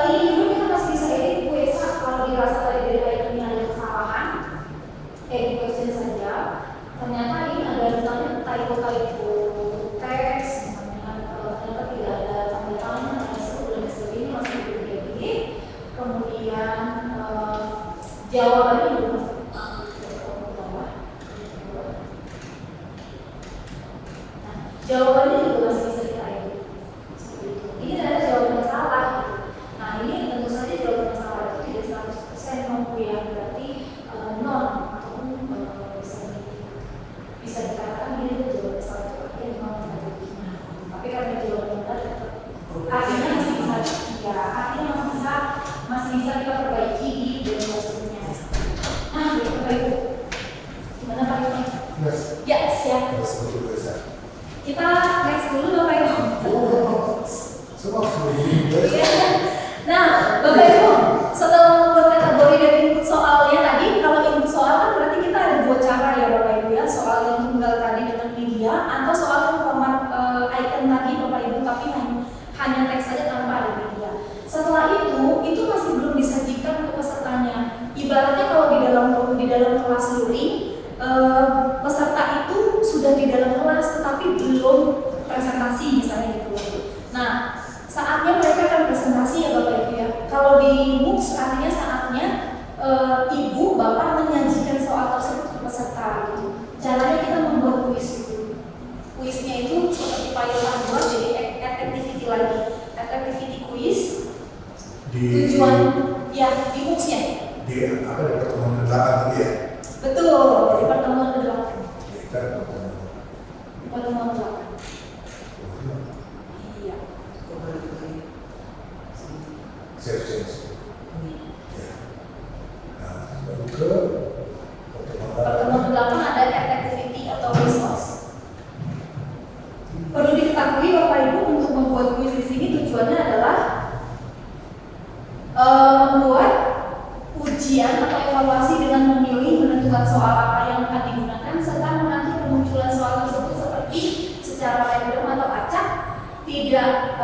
ini dulu kita masih bisa edit Bu Esa kalau dirasa tadi dari iconnya ada kesalahan, edit question saja. Ternyata ini ada misalnya typo teks, ternyata tidak ada tanda tangan, dan sebagainya masih diedit. Kemudian jawabannya juga masih jawabannya juga masih bisa kita edit. Ini adalah jawaban yang salah. Nah ini tentu saja jawaban yang salah itu tidak 100% mampu ya, berarti non ataupun bisa dikatakan ini adalah jawaban yang salah itu artinya non negatifnya. Tapi karena jawaban benar artinya masih bisa, ya artinya masih bisa kita perbaiki di dalam hasilnya. saatnya mereka akan presentasi ya Bapak Ibu ya. Kalau di MOOCs artinya saatnya Ibu Bapak menyajikan soal tersebut ke peserta gitu. Caranya kita membuat kuis gitu. Kuisnya itu seperti payung buat jadi activity lagi, activity kuis. Tujuan ya di MOOCs-nya. Di apa di pertemuan ke-8 tadi ya? Betul, di pertemuan ke-8. Kita Pertemuan ke-8. Iya. Siap. Ya. Nah, baru ke Pertemuan ke-8 ada activity atau resource. Perlu diketahui Bapak Ibu untuk membuat kuis di sini tujuannya adalah membuat ujian atau evaluasi dengan memilih menentukan soal apa yang akan digunakan serta mengatur kemunculan soal tersebut seperti secara random atau acak, tidak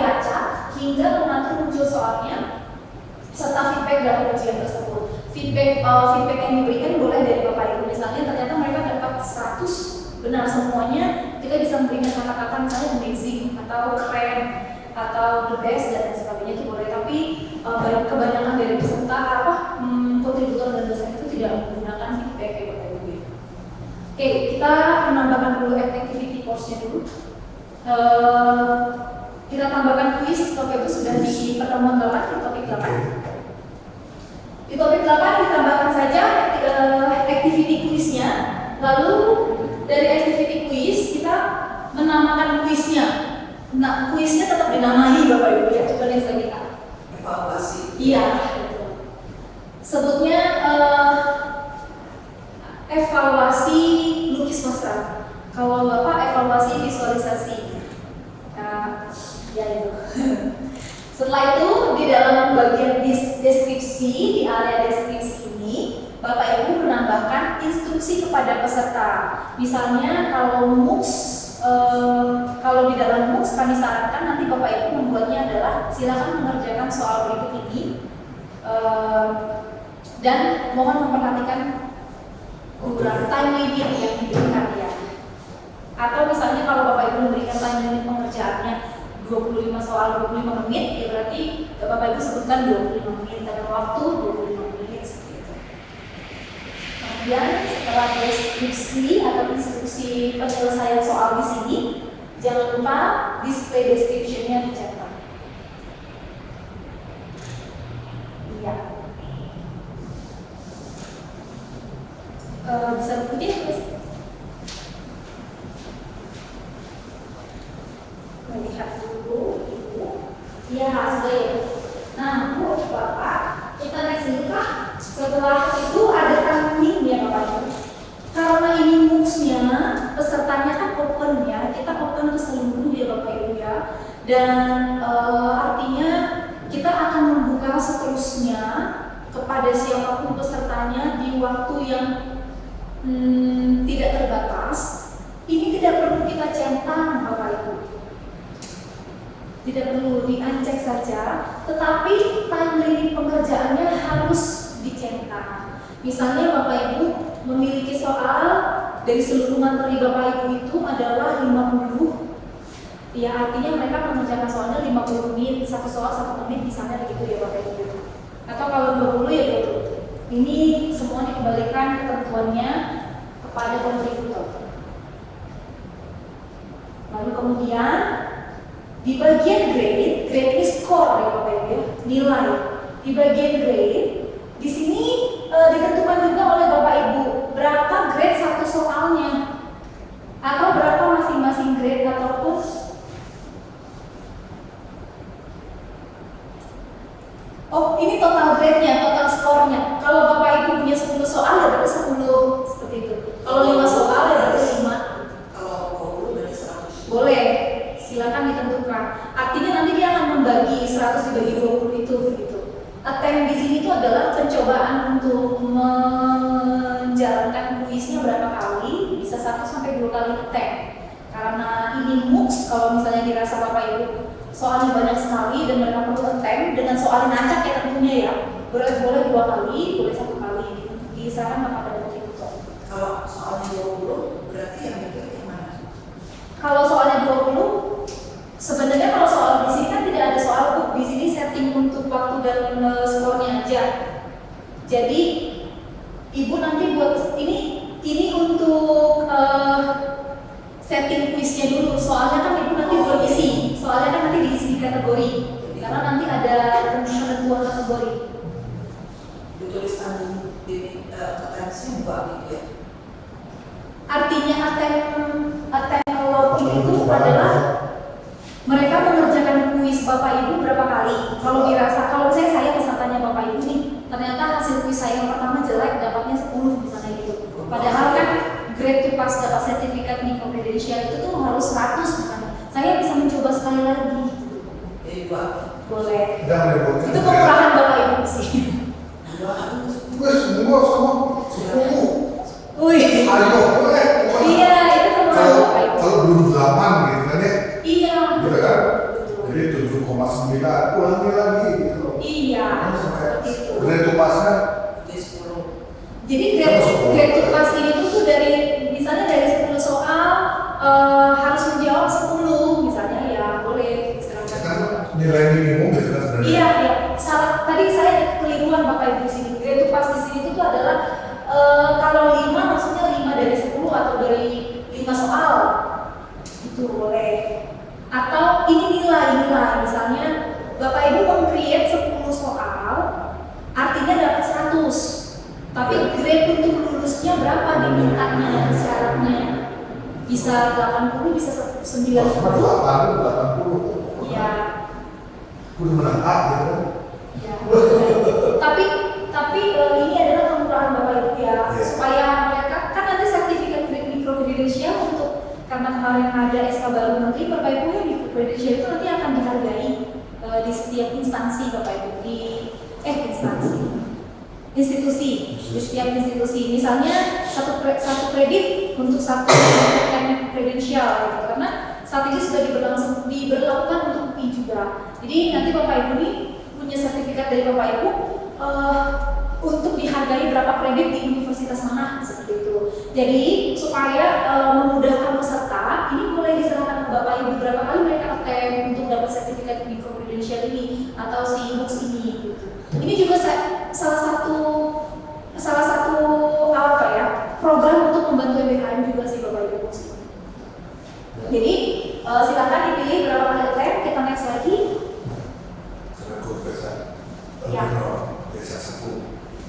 acak hingga mengatur muncul soalnya serta feedback dari ujian tersebut. Feedback yang diberikan boleh dari Bapak Ibu, misalnya ternyata mereka dapat 100 benar semuanya, kita bisa memberikan kata-kata misalnya amazing atau keren atau the best dan lain sebagainya itu boleh, tapi kebanyakan dari peserta kontributor dan dosen itu tidak menggunakan feedback ya Bapak Ibu. Oke, kita menambahkan dulu activity course-nya dulu. Kita tambahkan kuis, Bapak Ibu sudah di pertemuan 8, di topik 8. Di topik 8 ditambahkan saja activity kuisnya, lalu dari activity kuis kita menamakan kuisnya. Nah, kuisnya tetap dinamai Bapak Ibu ya, coba lihat lagi Kak. Evaluasi. Iya, sebutnya evaluasi lukis mesra. Kalau Bapak evaluasi visualisasi. Ya itu. Setelah itu di dalam bagian deskripsi, di area deskripsi ini Bapak Ibu menambahkan instruksi kepada peserta. Misalnya kalau di dalam MOOCs kami sarankan nanti Bapak Ibu membuatnya adalah silakan mengerjakan soal berikut ini dan mohon memperhatikan time limit yang diberikan ya. Atau misalnya kalau Bapak Ibu memberikan time limit pengerjaannya 25 soal 25 menit, ya berarti Bapak Ibu sebutkan 25 menit dan waktu 25 menit seperti itu. Kemudian setelah deskripsi atau instruksi penyelesaian soal di sini, jangan lupa display description-nya dicetak. Iya. Bisa berikutnya terus. Melihat dulu, Ibu. Ya, sudah ya. Nah, Bu, Bapak, kita next dulu Kak. Setelah itu ada timing ya Bapak Ibu. Karena ini MOOCs-nya, pesertanya kan open ya, kita open ke seluruh ya Bapak Ibu ya. Dan artinya kita akan membuka seterusnya kepada siapapun pesertanya di waktu yang tidak terbatas. Ini tidak perlu kita centang Bapak Ibu. Tidak perlu diancek saja, tetapi time limit pengerjaannya harus dicentang. Misalnya Bapak Ibu memiliki soal dari seluruh materi Bapak Ibu itu adalah 50. Ya artinya mereka mengerjakan soalnya 50 menit, satu soal 1 menit misalnya begitu ya Bapak Ibu. Atau kalau 20 ya 20. Ini semuanya kembalikan ketentuannya kepada kontributor. Lalu kemudian di bagian grade ini skor ya Bapak Ibu ya, nilai. Di bagian grade, di sini ditentukan juga oleh Bapak Ibu berapa grade satu soalnya, atau berapa masing-masing grade ataupun ini total grade-nya, total skornya. Kalau Bapak Ibu punya 10 soal ya berarti 10 seperti itu. Kalau 5 soal ya berarti 5. Kalau 20 berarti 100. Boleh. Silakan ditentukan. Artinya nanti dia akan membagi 100 dibagi 20 itu begitu. Attempt di sini itu adalah pencobaan untuk menjalankan kuisnya berapa kali, bisa 1 sampai 2 kali attempt. Karena ini MOOCs, kalau misalnya dirasa Bapak Ibu soalnya banyak sekali dan mereka perlu attempt dengan soal yang acak ya tentunya ya. Boleh 2 kali, boleh 1 kali. Disarankan kepada kontributor. Kalau soalnya 20 berarti yang itu yang mana? Kalau soalnya 20 sebenarnya kalau soal di sini kategori, karena nanti ada penentuan kategori. Dituliskan di atensi buat gitu ya. Artinya attempt award itu adalah mereka mengerjakan kuis Bapak Ibu berapa kali. Kalau dirasa, kalau saya pesertanya Bapak Ibu nih, ternyata hasil kuis saya yang pertama jelek, dapatnya 10 misalnya gitu. Padahal kan grade to pass dapat sertifikat microcredential itu tuh harus 100 misalnya. Saya bisa mencoba sekali lagi. Jadi buat Boleh. Tidak menyebutkan. Itu kemurahan Bapak Ibu sih. Gue semua sama 10. Wih. Ayo, boleh. Iya, itu kemurahan Bapak Ibu. Kalau belum 8 gitu kan ya. Iya. Gitu kan? Jadi 7,9 ulangi lagi gitu. Iya. Kan sampai Seperti itu. grade to pass-nya di 10. Jadi grade to pass ini tuh dari misalnya dari 10 soal harus menjawab 10 misalnya, ya boleh istilahkan. kan nilai minimum gitu kan sebenarnya. Iya, iya. Salah, tadi saya keliruan Bapak Ibu di sini. Grade to pass di sini tuh adalah kalau 5 maksudnya 5 dari 10 atau dari 5 soal. Itu boleh. Atau ini nilai misalnya Bapak Ibu meng-create 10 soal artinya dapat 100. Tapi grade untuk lulusnya berapa dimintanya syaratnya? Bisa 80, bisa 90. 80. Iya. Udah menang A gitu kan. Ya. tapi ini adalah kemurahan Bapak Ibu ya, Iya. supaya mereka kan nanti sertifikat microcredential untuk, karena kemarin ada SK baru menteri, Bapak Ibu yang microcredential itu nanti akan dihargai di setiap instansi Bapak Ibu di institusi, di setiap institusi. Misalnya satu kredit untuk satu microcredential gitu, karena saat ini sudah diberlakukan untuk UI juga. Jadi nanti Bapak Ibu nih punya sertifikat dari Bapak Ibu untuk dihargai berapa kredit di universitas mana, seperti itu. Jadi supaya memudahkan peserta, ini boleh diserahkan ke Bapak Ibu berapa kali mereka attempt untuk dapat sertifikat microcredential ini atau si MOOCs ini gitu. Ini juga salah satu apa ya, program untuk membantu MBKM juga sih Bapak Ibu. Jadi silakan dipilih berapa kali attempt, kita next lagi. Karena gue biasa. Ya. Biasa 10.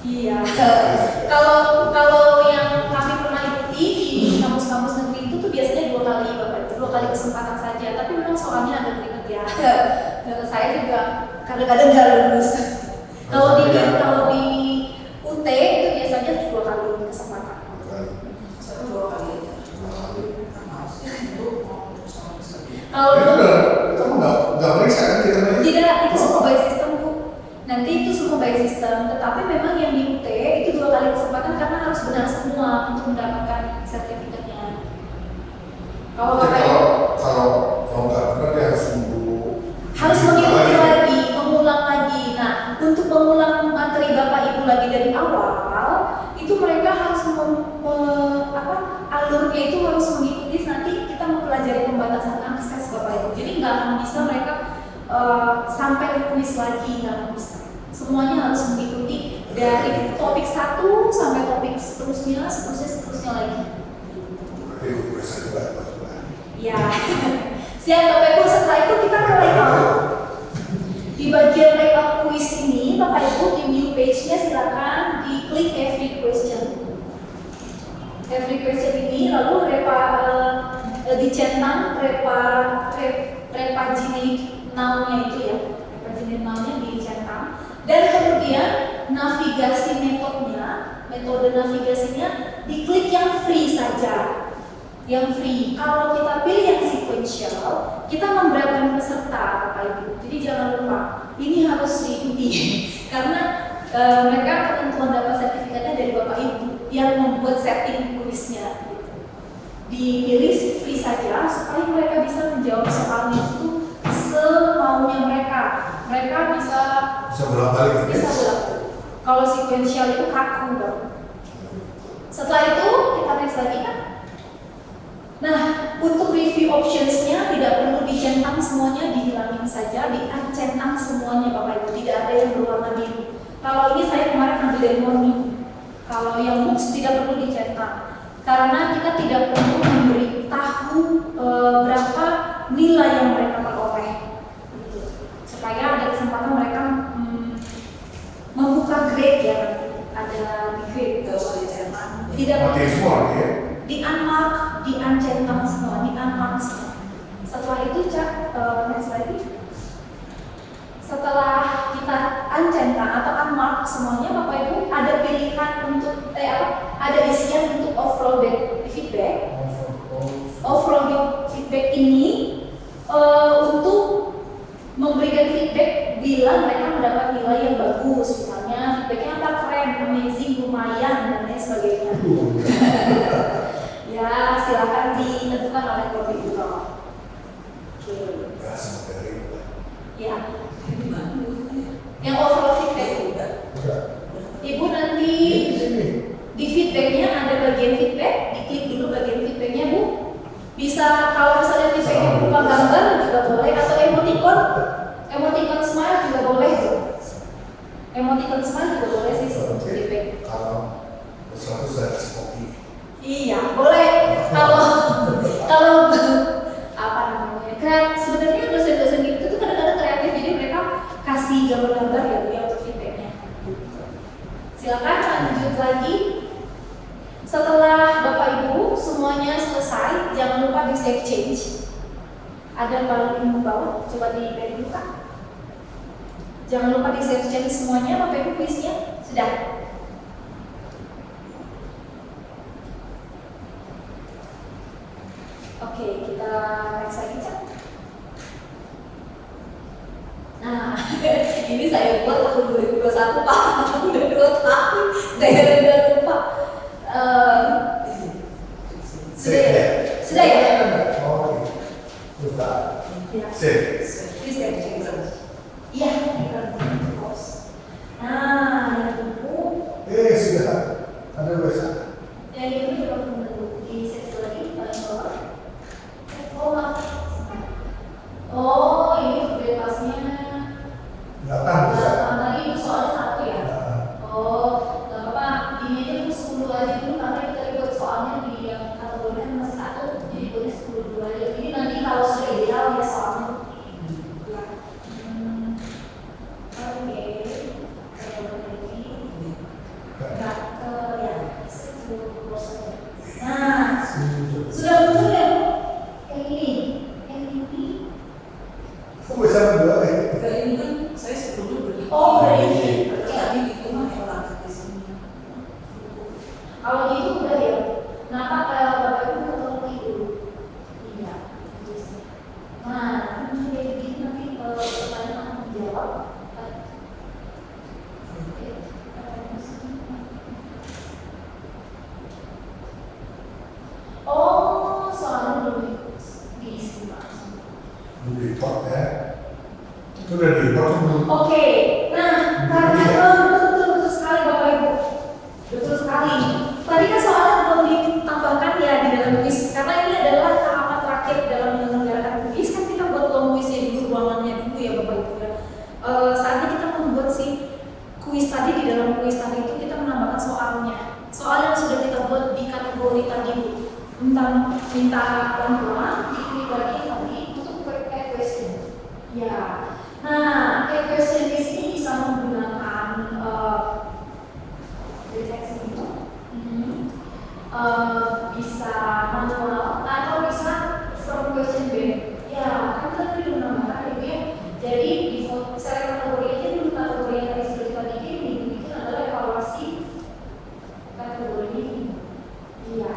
Iya. Kalau yang kami pernah ikuti di kampus-kampus negeri itu tuh biasanya 2 kali Bapak Ibu, 2 kali kesempatan saja. Tapi memang soalnya agak ribet ya. Saya juga kadang-kadang nggak lulus. Kalau di UT itu biasanya 2 kali kesempatan. Saya 2 kali aja. Kalau Itu nggak periksa kan kita nih? tidak, itu semua by system Bu. Nanti itu semua by system. Tetapi memang yang di UT itu 2 kali kesempatan karena harus benar semua untuk mendapatkan sertifikatnya. Kalau Bapak Ibu kalau nggak benar dia harus mengikuti lagi, mengulang lagi. Nah, untuk mengulang materi Bapak Ibu lagi dari awal, itu mereka harus alurnya itu harus mengikuti. Nanti kita mempelajari pembatasan akses Bapak Ibu. Jadi nggak akan bisa mereka sampai ke kuis lagi, nggak akan bisa. Semuanya harus mengikuti dari topik 1 sampai topik seterusnya lagi. Itu bisa juga. Ya, siap Bapak Ibu. Setelah itu kita ke layout. Di bagian layout kuis ini, Bapak Ibu di new page-nya silakan diklik every question. Every question ini lalu dicentang repaginate now-nya itu ya, repaginate now-nya dicentang, dan kemudian navigasi metode navigasinya diklik yang free saja. Yang free. Kalau kita pilih yang sequential, kita memberatkan peserta Bapak Ibu. Jadi jangan lupa, ini harus diikuti karena mereka ketentuan dapat sertifikatnya dari Bapak Ibu yang membuat setting kuisnya. Gitu. Dipilih free saja supaya mereka bisa menjawab soalnya itu semaunya mereka. Mereka bisa bolak-balik. Bisa bolak-balik. Kalau sequential itu kaku banget. Setelah itu kita next lagi kan. Nah, untuk review options-nya tidak perlu dicentang semuanya, dihilangin saja, dicentang semuanya Bapak Ibu, tidak ada yang berwarna biru. Kalau ini saya kemarin ambil dari morning. Kalau yang books tidak perlu dicentang, karena kita tidak perlu memberitahu berapa nilai yang mereka peroleh. Gitu. Tidak Mati semua ya. di unmark, di uncentang semua, di unmark semua. Setelah itu next lagi. Setelah kita uncentang atau unmark semuanya, Bapak Ibu ada pilihan untuk ada isian untuk offloaded feedback. Offloaded feedback ini untuk memberikan feedback bila mereka mendapat nilai yang bagus, misalnya feedbacknya apa, keren, amazing, lumayan, dan lain sebagainya. Ya, silakan ditentukan oleh koordinator. Oke. Ya, sama dari Ya, Di mana? yang overall feedback. udah. Ibu nanti Di sini. di feedbacknya ada bagian feedback, diklik dulu bagian feedbacknya Bu. Bisa kalau misalnya feedbacknya berupa gambar juga boleh, atau emoticon smile juga boleh tuh. Emoticon smile juga boleh sih untuk feedback. Kalau sesuatu saya kasih kopi. Iya, boleh. Kalau apa namanya? Sebenarnya dosen-dosen itu tuh kadang-kadang kreatif, jadi mereka kasih gambar-gambar ya Bu ya untuk feedbacknya. Silakan lanjut lagi. Setelah Bapak Ibu semuanya selesai, jangan lupa di save change. Ada balon di bawah, coba di bawah dulu Kak. Jangan lupa di save change semuanya, Bapak Ibu kuisnya sudah. Oke, kita next lagi Cak. Nah, ini saya buat tahun 2021 Pak, udah 2 tahun, saya udah lupa. Sudah ya? Oh, sudah. Ya. Sip. Please ya. Iya, kita pause. Nah, yang itu, Sudah. Ada biasa. yang itu coba tunggu di sesi lagi paling bawah. Oh, maaf. Oh, ini bebasnya. 8 bisa. Tadi itu soalnya 1 ya. Nah, Oh, nggak apa-apa. Ini aja dulu 10 aja dulu karena kita buat soalnya di yang kategori kan masih 1, jadi boleh 10 dulu aja. Ini nanti kalau sudah ideal ya soalnya. Ya. Oke. Saya lagi. Nggak ke ya 10%. Nah, sudah muncul ya Bu? Yang ini. kok bisa berdua ya? Enggak, ini kan saya sebelumnya udah di. Oh, udah ini. Berarti tadi itu mah yang langkah di sini. Kalau gitu udah ya. Kenapa kalau Bapak Ibu ketemu dulu? Iya. Nah, nanti kayak begini nanti pertanyaan akan dijawab. Oh, soalnya belum diisi Pak. Belum report ya. Itu udah report belum? Oke, nah karena betul sekali Bapak Ibu, betul sekali. Tadi kan soalnya belum ditambahkan ya di dalam kuis, karena ini adalah tahapan terakhir dalam menyelenggarakan kuis. Kan kita buat kuisnya dulu, ruangannya dulu ya Bapak Ibu ya. Saatnya kita membuat si kuis tadi, di dalam kuis tadi itu kita menambahkan soalnya. Soal yang sudah kita buat di kategori tadi Bu, minta bantuan, diklik lagi tadi untuk question. Ya. Nah, question di sini bisa menggunakan deteksi itu, bisa manual atau bisa from question bank. Ya, kan tadi udah menambahkan itu ya. Jadi default select kategori aja dulu, kategori yang tadi sudah kita bikin adalah evaluasi kategori ini. Iya.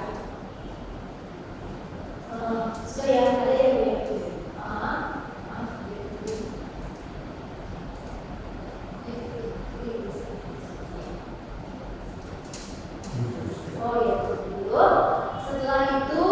Sudah ya, ada ya Bu ya. Oh ya, dulu. Setelah itu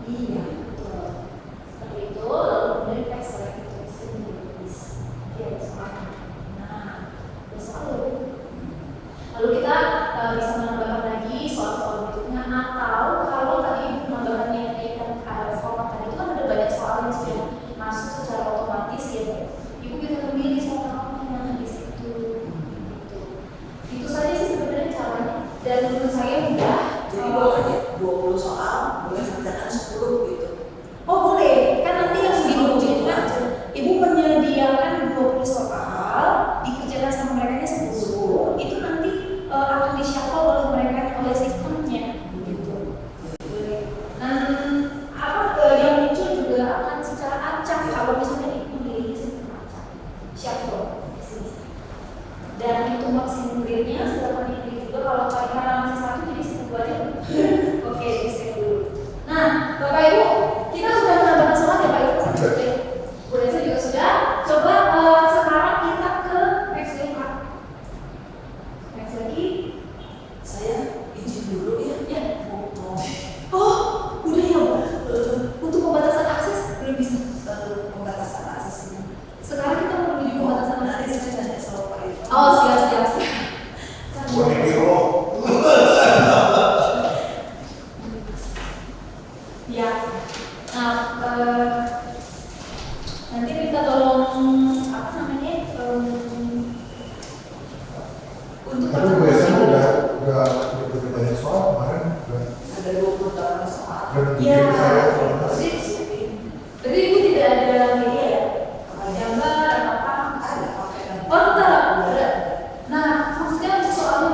Iya, betul. Seperti itu, lalu kemudian teks selektif itu menulis. Iya, soalnya. Nah, terus lalu kita bisa menambahkan lagi soal-soal berikutnya, atau kalau tadi ibu menambahkannya kaitan ada format tadi itu kan ada banyak soal yang sudah masuk secara otomatis ya, ibu bisa memilih soalnya di situ. Gitu. Itu saja sih sebenarnya caranya, dan menurut saya mudah. Jadi boleh 20 soal, boleh kerjakan 10 gitu. Oh boleh, kan nanti yang diuji itu kan ibu menyediakan 20 soal, dikerjakan sama mereka 10, itu nanti akan di-shuffle oleh mereka oleh sistemnya gitu. Boleh. Dan yang muncul juga akan secara acak kalau misalnya ibu memilih sistem acak, shuffle di sini. Dan itu maksimum grade-nya sudah dipilih juga kalau karena masih satu jadi 10 aja. Oke, di dulu. Nah, Bapak Ibu, kita sudah menambahkan soal ya Pak Ibu? Sudah. Bu Reza juga sudah. Coba sekarang kita ke next slide Pak. Next lagi. Saya izin dulu ya. Ya. Mau Oh, udah ya Bu. Untuk pembatasan akses belum bisa. pembatasan akses ini. Sekarang kita mau menuju pembatasan Nanti akses. saya tanya sama Pak Irfan. Oh, siap. Buat biro. Ya. Nah, nanti minta tolong apa namanya? Untuk Tapi biasanya udah punya banyak soal kemarin. Ada 28 soal. Dan Iya. bikin saya kalau Jadi ibu tidak ada media ya? Gambar apa? Ada pakai dan Oh tetap. Ada. Nah, maksudnya untuk soalnya.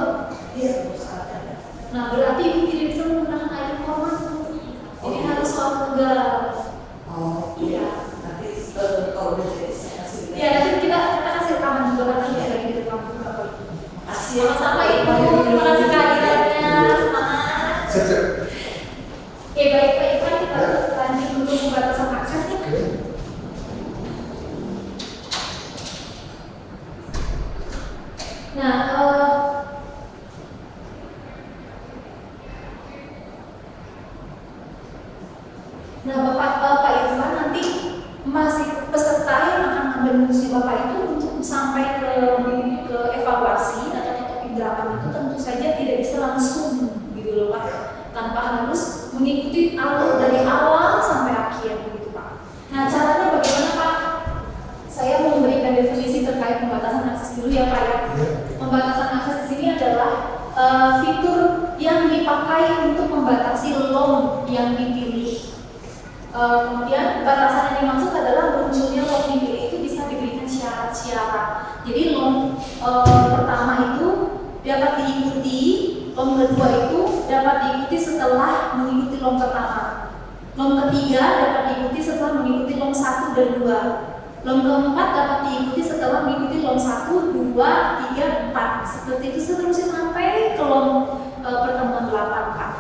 iya soal ada. Nah, berarti ibu tidak bisa menggunakan item format. Jadi harus soal tunggal. Oh iya. Nanti kalau udah jadi saya kasih. Ya, nanti kita kasih rekaman juga kan nanti lagi di rekam juga. Kasih ya. Sama-sama ibu. Terima kasih kehadirannya. Semangat. Siap. Oke, baik Pak Ivan, kita lanjut untuk pembatasan akses ya. Nah, Bapak Irfan nanti masih peserta yang akan ambil fungsi Bapak itu untuk sampai ke evaluasi atau topik 8 itu tentu saja tidak bisa langsung gitu loh Pak, tanpa harus mengikuti alur dari awal sampai akhir begitu Pak. Nah caranya bagaimana Pak? Saya mau memberikan definisi terkait pembatasan akses dulu ya Pak ya. Pembatasan akses di sini adalah fitur yang dipakai untuk membatasi LOM yang dipilih. Kemudian batasan yang dimaksud adalah munculnya LOM dipilih itu bisa diberikan syarat-syarat. Jadi LOM pertama itu dapat diikuti, LOM kedua itu dapat diikuti setelah mengikuti LOM pertama. LOM ketiga dapat diikuti setelah mengikuti LOM 1 dan 2. LOM keempat dapat diikuti setelah mengikuti LOM 1, 2, 3, 4. Seperti itu seterusnya sampai ke LOM pertemuan 8 Pak.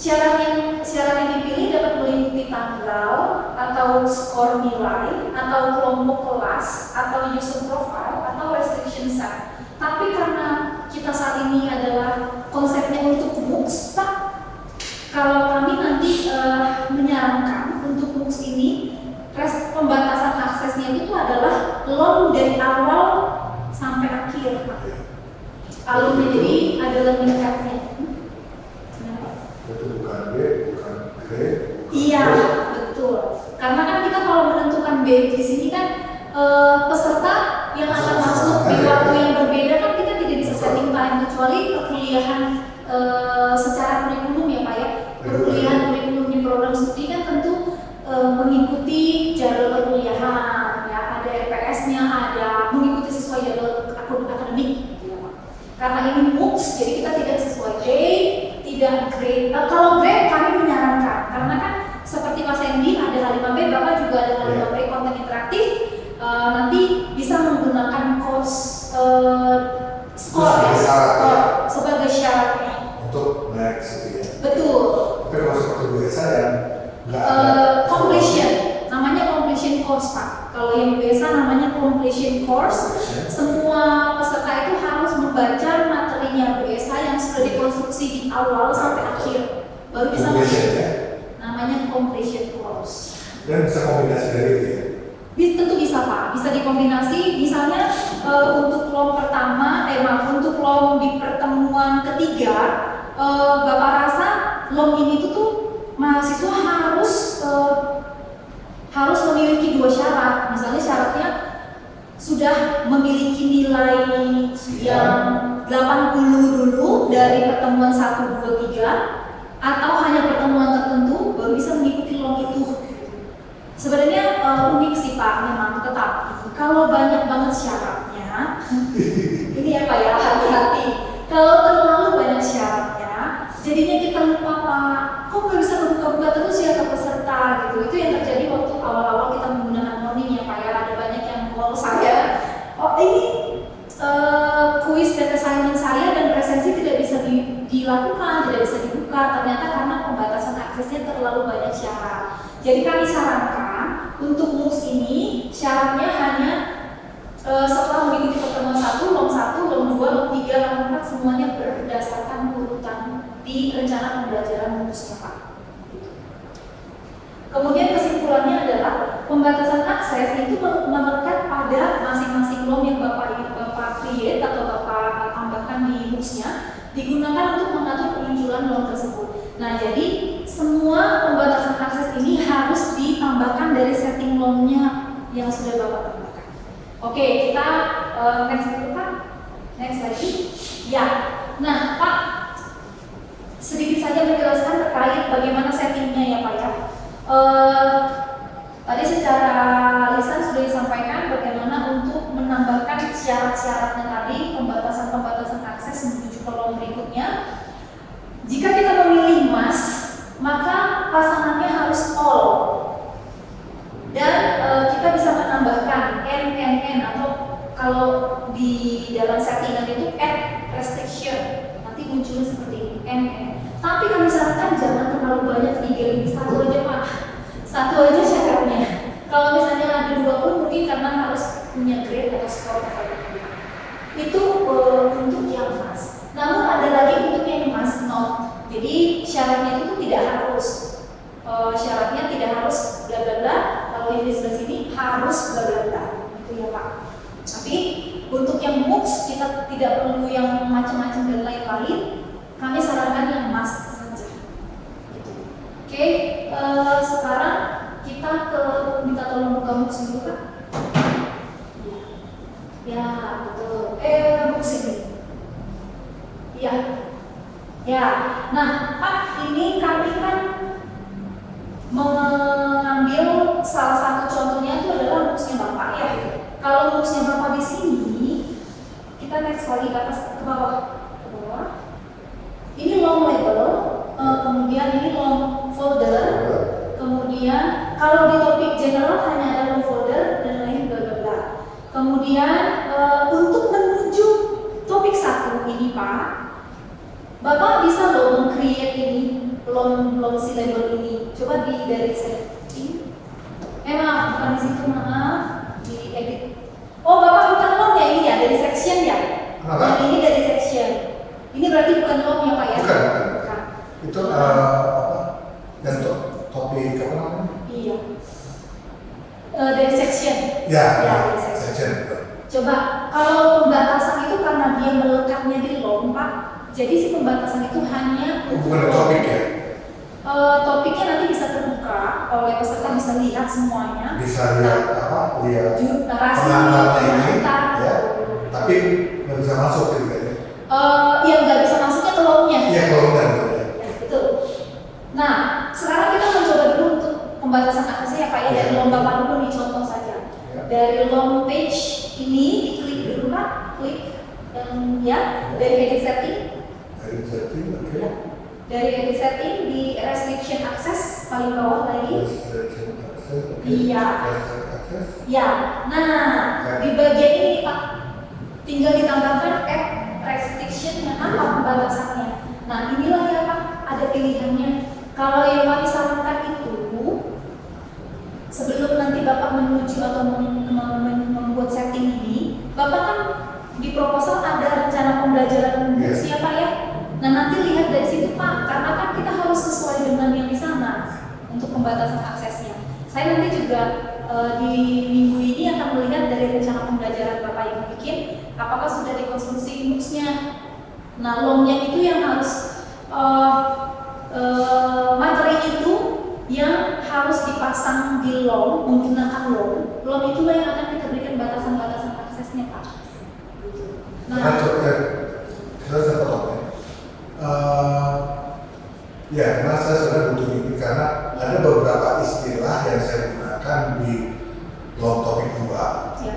Syarat yang dipilih dapat meliputi tanggal atau skor nilai atau kelompok kelas atau user profile atau restriction set. Tapi karena kita saat ini adalah konsepnya untuk MOOCs Pak, kalau kami nanti menyarankan untuk MOOCs ini pembatasan aksesnya itu adalah LOM dari awal sampai akhir Pak. Alurnya jadi ada learning path-nya. Itu bukan B, bukan G. Iya, betul. Karena kan kita kalau menentukan B di sini kan peserta yang akan masuk di waktu yang berbeda kan kita tidak bisa setting time kecuali perkuliahan secara kurikulum ya Pak ya. Perkuliahan kurikulum di program studi kan tentu mengikuti jadwal perkuliahan ya, ada RPS-nya, ada mengikuti sesuai jadwal akademik gitu ya Pak. Karena ini MOOCs jadi kita tidak sesuai day, tidak grade. Kalau grade kami menyarankan karena kan seperti Mas Hendy ada H5B, Bapak juga ada H5B konten interaktif, nanti bisa menggunakan skor sebagai syaratnya Untuk naik situ ya. betul. Tapi kalau seperti biasa yang nggak ada Completion, namanya completion course Pak. Kalau yang biasa namanya completion course, semua peserta itu harus membaca materinya biasa yang sudah dikonstruksi di awal sampai akhir, baru bisa Completion, ya? Nah Dan bisa kombinasi dari itu ya. Tentu bisa Pak, bisa dikombinasi. Misalnya untuk loan pertama, untuk loan di pertemuan ketiga, Bapak rasa loan ini tuh mahasiswa harus memiliki 2 syarat. Misalnya syaratnya sudah memiliki nilai yang 80 dulu dari pertemuan 1, 2, 3, atau hanya pertemuan tertentu baru bisa mengikuti loan itu. Sebenarnya unik sih Pak, memang, tetapi kalau banyak banget syaratnya, ini ya Pak ya, hati-hati. Kalau terlalu banyak syaratnya, jadinya kita lupa Pak, kok nggak bisa buka-buka terus ya ke peserta gitu. Itu yang terjadi waktu awal-awal kita menggunakan morning ya Pak ya. Ada banyak yang call saya, oh ini kuis dan assignment saya dan presensi tidak bisa dilakukan, tidak bisa dibuka. Ternyata karena pembatasan aksesnya terlalu banyak syarat. Jadi kami sarankan untuk MUX ini syaratnya hanya setelah mengikuti pertemuan 1, LOM 1, LOM 2, LOM 3, LOM 4 semuanya berdasarkan urutan di rencana pembelajaran MUX-nya Pak. Kemudian kesimpulannya adalah pembatasan akses itu melekat pada masing-masing LOM yang Bapak create atau Bapak tambahkan di MUX-nya digunakan untuk mengatur penunjukan LOM tersebut. Nah, jadi semua pembatasan akses ini harus ditambahkan dari setting LOM-nya yang sudah Bapak tambahkan. Oke, kita next dulu Pak. Next lagi. Ya. Nah, Pak, sedikit saja menjelaskan terkait bagaimana settingnya ya Pak ya. Tadi secara lisan sudah disampaikan bagaimana untuk menambahkan syarat-syaratnya tadi, pembatasan-pembatasan akses menuju ke LOM berikutnya. Jika kita memilih mas, maka pasangannya harus all. Dan kita bisa menambahkan n atau kalau di dalam settingan itu add restriction. Nanti munculnya seperti ini, n. Tapi kami sarankan jangan terlalu banyak 3 ini, 1 aja Pak. 1 aja syaratnya. Kalau misalnya ada 2 pun mungkin karena harus punya grade atau skor atau itu untuk yang mas. Namun ada lagi untuk yang mas not. Jadi syaratnya itu tidak harus syaratnya tidak harus bla bla bla. Kalau yang di sebelah sini harus bla bla bla. Itu ya Pak. Tapi untuk yang MUX kita tidak perlu yang macam-macam dan lain-lain. Kami sarankan yang mas saja. Gitu. Oke, sekarang kita minta tolong buka MUX dulu Pak. Ya, betul. MUX ini. Ya. Ya. Nah, Pak, ini kami kan mengambil salah satu contohnya itu adalah MUX-nya Bapak ya. Kalau MUX-nya Bapak di sini, kita next lagi ke atas ke bawah. Ini long label, kemudian ini long folder, kemudian kalau di topik general hanya ada long folder dan lain bla bla bla. Kemudian untuk menuju topik 1 ini Pak, Bapak bisa loh meng-create ini long si label ini. Coba dari setting. Maaf, bukan di situ maaf, di edit. Oh Bapak bukan long ya ini ya dari section ya? Yang ini dari section. Ini berarti bukan long ya Pak ya? Bukan. Itu dan topik apa namanya? Iya. Dari section. Ya, dari section. Coba kalau pembatasan itu karena dia melekatnya di long Pak, jadi si pembatasan itu hanya bukan topik ya? Topiknya nanti bisa terbuka oleh peserta, bisa lihat semuanya. Bisa lihat lihat narasi, ini, ya. Tapi nggak bisa masuk gitu kan? Yang nggak bisa masuknya ke longnya. Iya, kalau nggak ya, betul. Nah, sekarang kita mencoba dulu untuk pembatasan aksesnya ya Pak ya, dari long Bapak dulu nih contoh saja. Ya. Dari long page ini diklik dulu Pak, klik dan ya dari edit setting. Dari setting, oke. Dari edit setting di restriction access paling bawah lagi. Restriction access, oke. Iya. Restriction access. Ya, nah di bagian ini Pak tinggal ditambahkan add restriction apa pembatasannya. Nah inilah ya Pak ada pilihannya. Kalau yang kami sarankan itu sebelum nanti Bapak menuju atau membuat setting ini, Bapak kan di proposal ada rencana pembelajaran MUX ya Pak ya. Nah nanti lihat dari situ Pak, karena kan kita harus sesuai dengan yang di sana untuk pembatasan aksesnya. Saya juga di minggu ini akan melihat dari rencana pembelajaran Bapak Ibu bikin, apakah sudah dikonstruksi imusnya. Nah, lomnya itu yang harus materi itu yang harus dipasang di lom, menggunakan lom. Lom itulah yang akan kita berikan batasan-batasan aksesnya, Pak. Nah, saya potong ya, karena saya sudah butuh ini karena ada beberapa istilah yang saya gunakan di lom topik 2 Ya.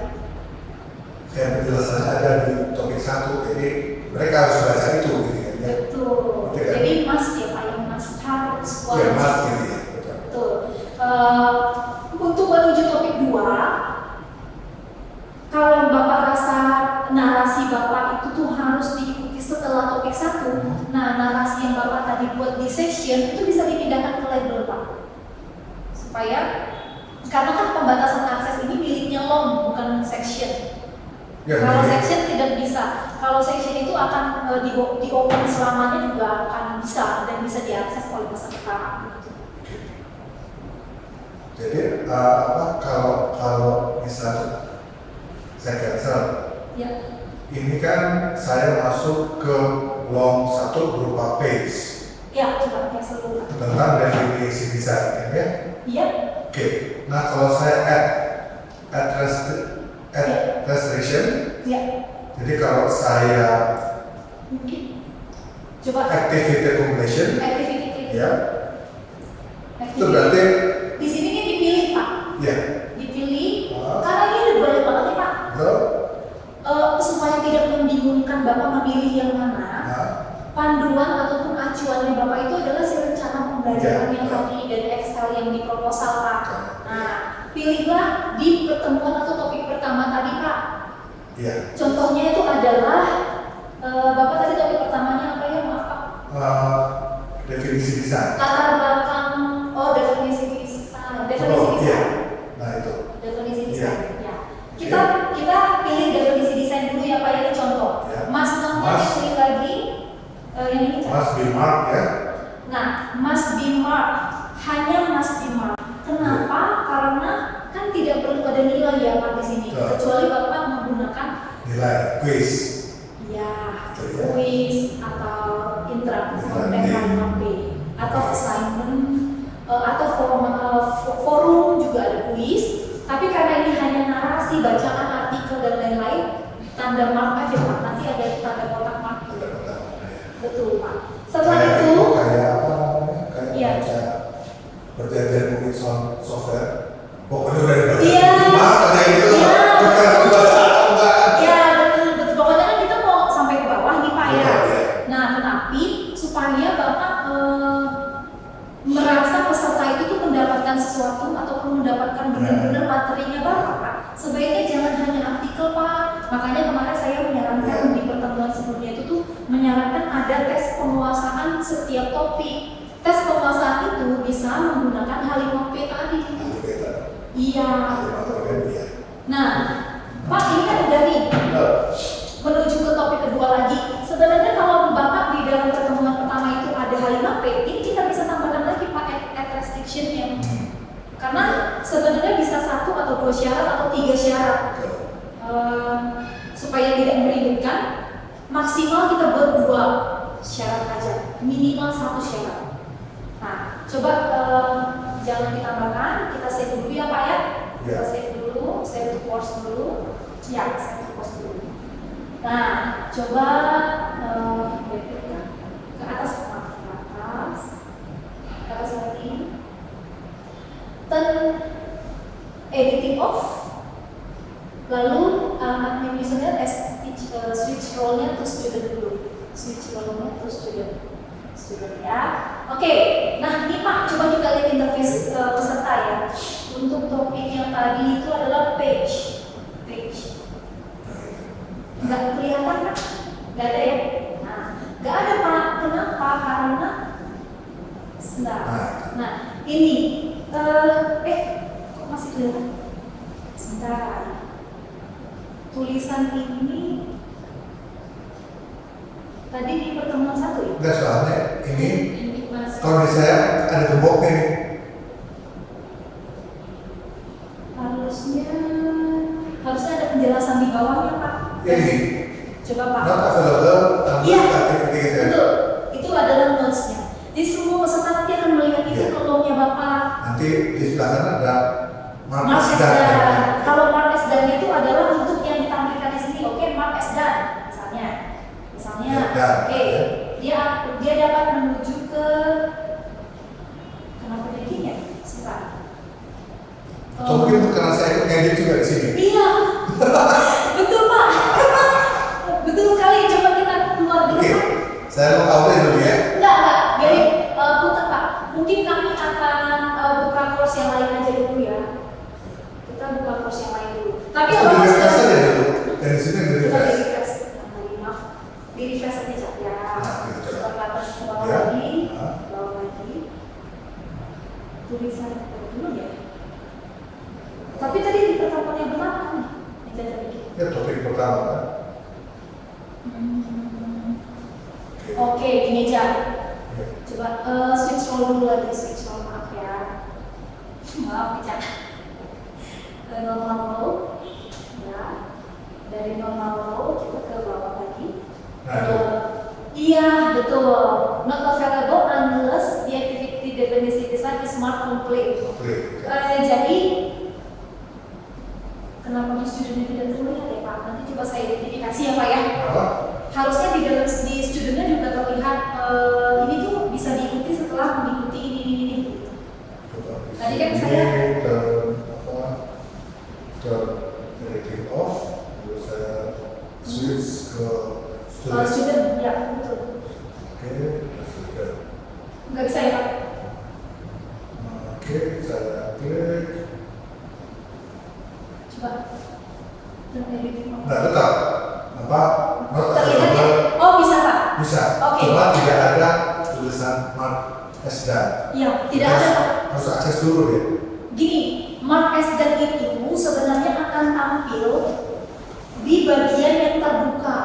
yang penjelasannya ada di topik 1, jadi mereka harus baca itu gitu kan ya. Betul. Betul kan? Jadi mas ya Pak, yang mas harus Ya, mas gitu ya. Betul. Betul. Untuk menuju topik 2, kalau Bapak rasa narasi Bapak itu tuh harus diikuti setelah topik 1, nah narasi yang Bapak tadi buat di session itu bisa dipindahkan ke label Pak. Supaya, karena kan pembatasan akses ini miliknya lom, bukan section. Ya, Kalau jadi- section tidak bisa. Kalau section itu akan di open selamanya juga akan bisa dan bisa diakses oleh peserta. Jadi kalau misalnya saya cancel, Ya, ini kan saya masuk ke lom 1 berupa page ya coba cancel dulu. tentang definisi desain kan ya. Iya, Oke, nah kalau saya add restriction, ya. jadi kalau saya Mungkin. Coba activity accumulation, activity klik. ya, itu Activity. berarti Di sini nih dipilih Pak. ya, Dipilih. Ah. Karena ini udah banyak banget nih Pak. betul. Supaya tidak membingungkan Bapak memilih yang mana. Nah, Panduan ataupun acuannya Bapak itu adalah si rencana pembelajaran Ya. yang tadi dari Excel yang di proposal Pak. Nah, pilihlah di pertemuan atau topik pertama tadi Pak. ya, Contohnya itu adalah Bapak tadi topik pertamanya apa ya, maaf Pak? definisi desain. Latar belakang, definisi desain, definisi Oh, iya. desain, Nah itu, definisi Iya. desain. Ya. Kita pilih definisi desain dulu ya Pak ya, ini contoh. Ya. Mas namanya Mas. dipilih lagi, yang ini. must be marked ya. Nah, must be marked, hanya must be marked. Kenapa? Karena kan tidak perlu ada nilai ya Pak di sini, Betul. kecuali Bapak menggunakan Nilai quiz. ya Betul ya. quiz atau interaktif Interaktif. PKMP atau assignment atau forum juga ada quiz. Tapi karena ini hanya narasi, bacaan, artikel dan lain-lain, tanda mark aja Pak. Nanti ada tanda kotak mark. Betul Pak. Setelah Kayak itu, kayak apa namanya? Kayak Iya. baca perjanjian mungkin software. Pokoknya udah dibaca. Iya. Mas ada itu. Iya. Bukan aku baca atau enggak. ya betul betul. Pokoknya kan kita mau sampai ke bawah nih Pak ya. Betul, ya. Nah, tetapi supaya Bapak merasa peserta itu tuh mendapatkan sesuatu ataupun mendapatkan benar-benar materinya Bapak, Pak, sebaiknya jangan hanya artikel Pak. Makanya kemarin saya menyarankan di pertemuan sebelumnya itu tuh menyarankan ada tes penguasaan setiap topik. Tes penguasaan itu bisa menggunakan H5P tadi. Ahli beta. Iya. Ahli material, iya. Nah, Pak ini kan udah nih Betul. menuju ke topik kedua lagi. Sebenarnya kalau Bapak di dalam pertemuan pertama itu ada H5P, ini kita bisa tambahkan lagi Pak add restriction yang karena sebenarnya bisa 1 atau 2 syarat atau 3 syarat. Betul. Supaya tidak meribetkan, maksimal kita buat 2 syarat aja, minimal 1 syarat. Nah, coba jangan ditambahkan, kita save dulu ya Pak ya. Ya. Kita save dulu, save to course dulu. Ya, save to course dulu. Nah, coba ke atas lagi. Turn editing off. Lalu admin usernya switch role-nya to student dulu. Switch role-nya to student ya. Oke, nah ini Pak, coba kita lihat interface peserta ya. Untuk topik yang tadi itu adalah page. Nggak kelihatan kan? Nggak ada ya? Nah, nggak ada Pak. Kenapa? Karena sebentar. Nah, ini kok masih kelihatan? Sebentar. Tulisan ini tadi di pertemuan 1 ya? Enggak, soalnya ini Mas. kalau di saya ada gemboknya nih. nanti di sebelah kanan ada Mark Mark S. S. Dan. Dan. Kalau Mark S. Dan itu adalah untuk yang ditampilkan di sini. Oke, Mark S. Dan misalnya, Dan. oke, dia dapat menuju ke kenapa jadi gini ya? Sebentar. Atau mungkin karena saya ikut ngedit juga di sini. Iya, betul Pak. Betul sekali. Coba kita keluar dulu. Oke, Pak. saya mau outline dulu ya. Enggak, biarin putar Pak. Mungkin kami akan buka course yang lain aja dulu ya. Kita buka course yang lain dulu. Tapi Atau kalau di refresh sudah- aja dulu. Dari sini di Kita refresh. di refresh. Maaf. Di refresh aja ya. Nah, gitu, coba. Coba ke atas ke bawah Ya. lagi. Nah. Bawah lagi. Tulisan dulu ya. Tapi tadi di pertemuan yang pertama nih. Dijajar dikit. Ya topik pertama kan. Oke, gini aja. Ya. Coba switch roll dulu lagi, switch roll, maaf ya. Maaf Ica. Normal roll. Ya. Dari normal roll kita ke bawah lagi. Nah, itu. Iya, betul. Not available unless the activity dependency design is marked complete. Oke. Jadi kenapa studentnya tidak terlihat ya Pak? Nanti coba saya identifikasi ya Pak ya. Apa? Harusnya di dalam di studentnya juga terlihat ini tuh bisa diikuti setelah mengikuti ini gitu. Coba di Tadi kan sini saya- editing off, lalu saya switch ke student. Student ya betul. Oke, ke student. Nggak bisa ya Pak? Oke, saya klik. Coba. Dan editing off. Nah, tetap apa? Not Terlihat ya? available. Oh bisa Pak? Bisa. Oke. Cuma tidak ada tulisan Mark S. Dan. Iya, tidak ada Pak. Harus akses dulu ya. Gini, Mark S. Dan itu sebenarnya akan tampil di bagian yang terbuka,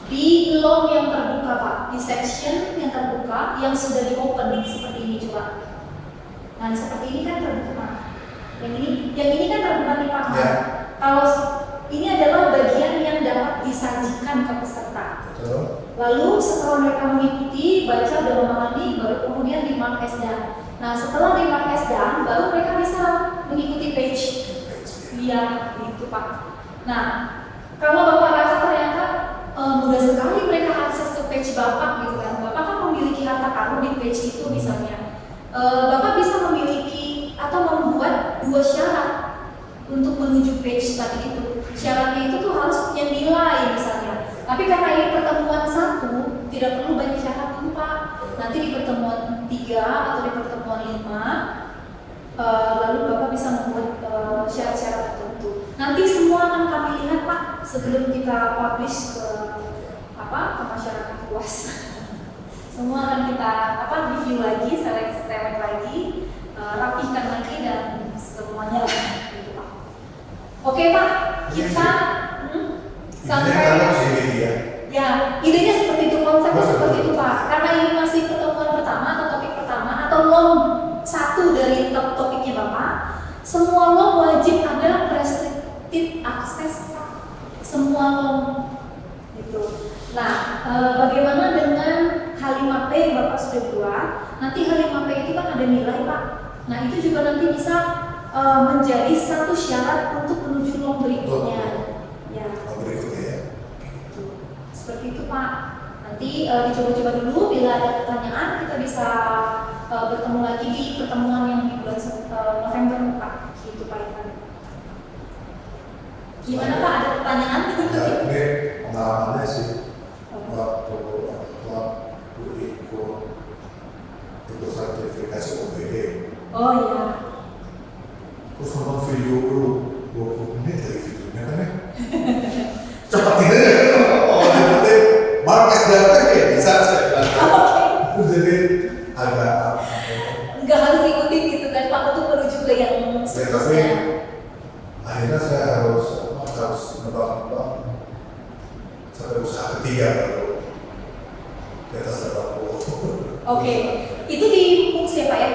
di log yang terbuka Pak, di section yang terbuka yang sudah di open seperti ini coba. Nah seperti ini kan terbuka. Yang ini kan terbuka nih Pak. Ya. Kalau ini adalah bagian yang dapat disajikan ke peserta. Betul. Lalu setelah mereka mengikuti, baca dan memahami, baru kemudian di Mark S. Dan. Nah setelah di Mark S. Dan, baru mereka bisa mengikuti page. Iya, gitu Pak. Nah, kalau Bapak rasa ternyata mudah sekali mereka akses ke page Bapak gitu kan. Bapak kan memiliki harta karun di page itu misalnya. Bapak bisa memiliki atau membuat 2 syarat untuk menuju page tadi itu. Syaratnya itu tuh harus punya nilai misalnya. Tapi karena ini pertemuan 1, tidak perlu banyak syarat tuh Pak. Nanti di pertemuan 3 atau di pertemuan 5 lalu Bapak bisa membuat syarat-syarat tertentu. Nanti semua akan kami lihat Pak sebelum kita publish ke masyarakat luas. Semua akan kita review lagi, select lagi, rapihkan lagi dan semuanya lah gitu Pak. Oke Pak, kita Intinya kalian bisa ini ya. ya idenya seperti itu, konsepnya Betul. seperti itu Pak. Karena ini masih pertemuan pertama atau topik pertama atau lom 1 dari topiknya Bapak, semua lom wajib ada restricted access Pak. Semua lom gitu. Nah, bagaimana dengan H5P yang Bapak sudah buat? Nanti H5P itu kan ada nilai Pak. Nah itu juga nanti bisa menjadi satu syarat untuk menuju lom berikutnya. Ya. Mau berikutnya ya. Gitu. Seperti itu Pak. Nanti dicoba-coba dulu. Bila ada pertanyaan kita bisa bertemu lagi di pertemuan yang di bulan November Pak. Gitu Pak Ivan. Gimana Pak? Ada pertanyaan? Ya, ini pengalamannya sih waktu ikut sertifikasi OBE. Oh iya. Terus nonton video dulu 20 menit dari videonya kan ya. Cepat gitu ya. Oh, nanti Mark S. Dan ya bisa saya bilang. Oke. Jadi agak Nggak harus ikutin gitu kan Pak, untuk menuju ke yang ya, tapi seterusnya. akhirnya saya harus nebak-nebak sampai usaha ketiga baru di atas 80. Oke. Itu di MUX ya Pak ya?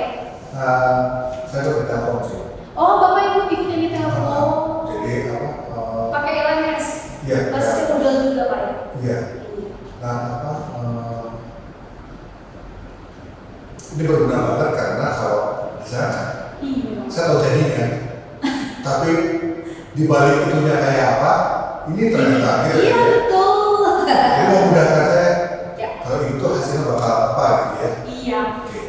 Saya udah bertahun sih. Oh Bapak Ibu ikutin di Telkom. Jadi apa? Pakai LMS. Iya. Basisnya modal juga Pak ya? Iya. Nah ini berguna banget karena kalau misalnya saya tahu jadinya, tapi di balik itunya kayak apa, ini ternyata gitu. Iya betul. Jadi memudahkan saya, Ya. kalau itu hasilnya bakal apa gitu ya. Iya.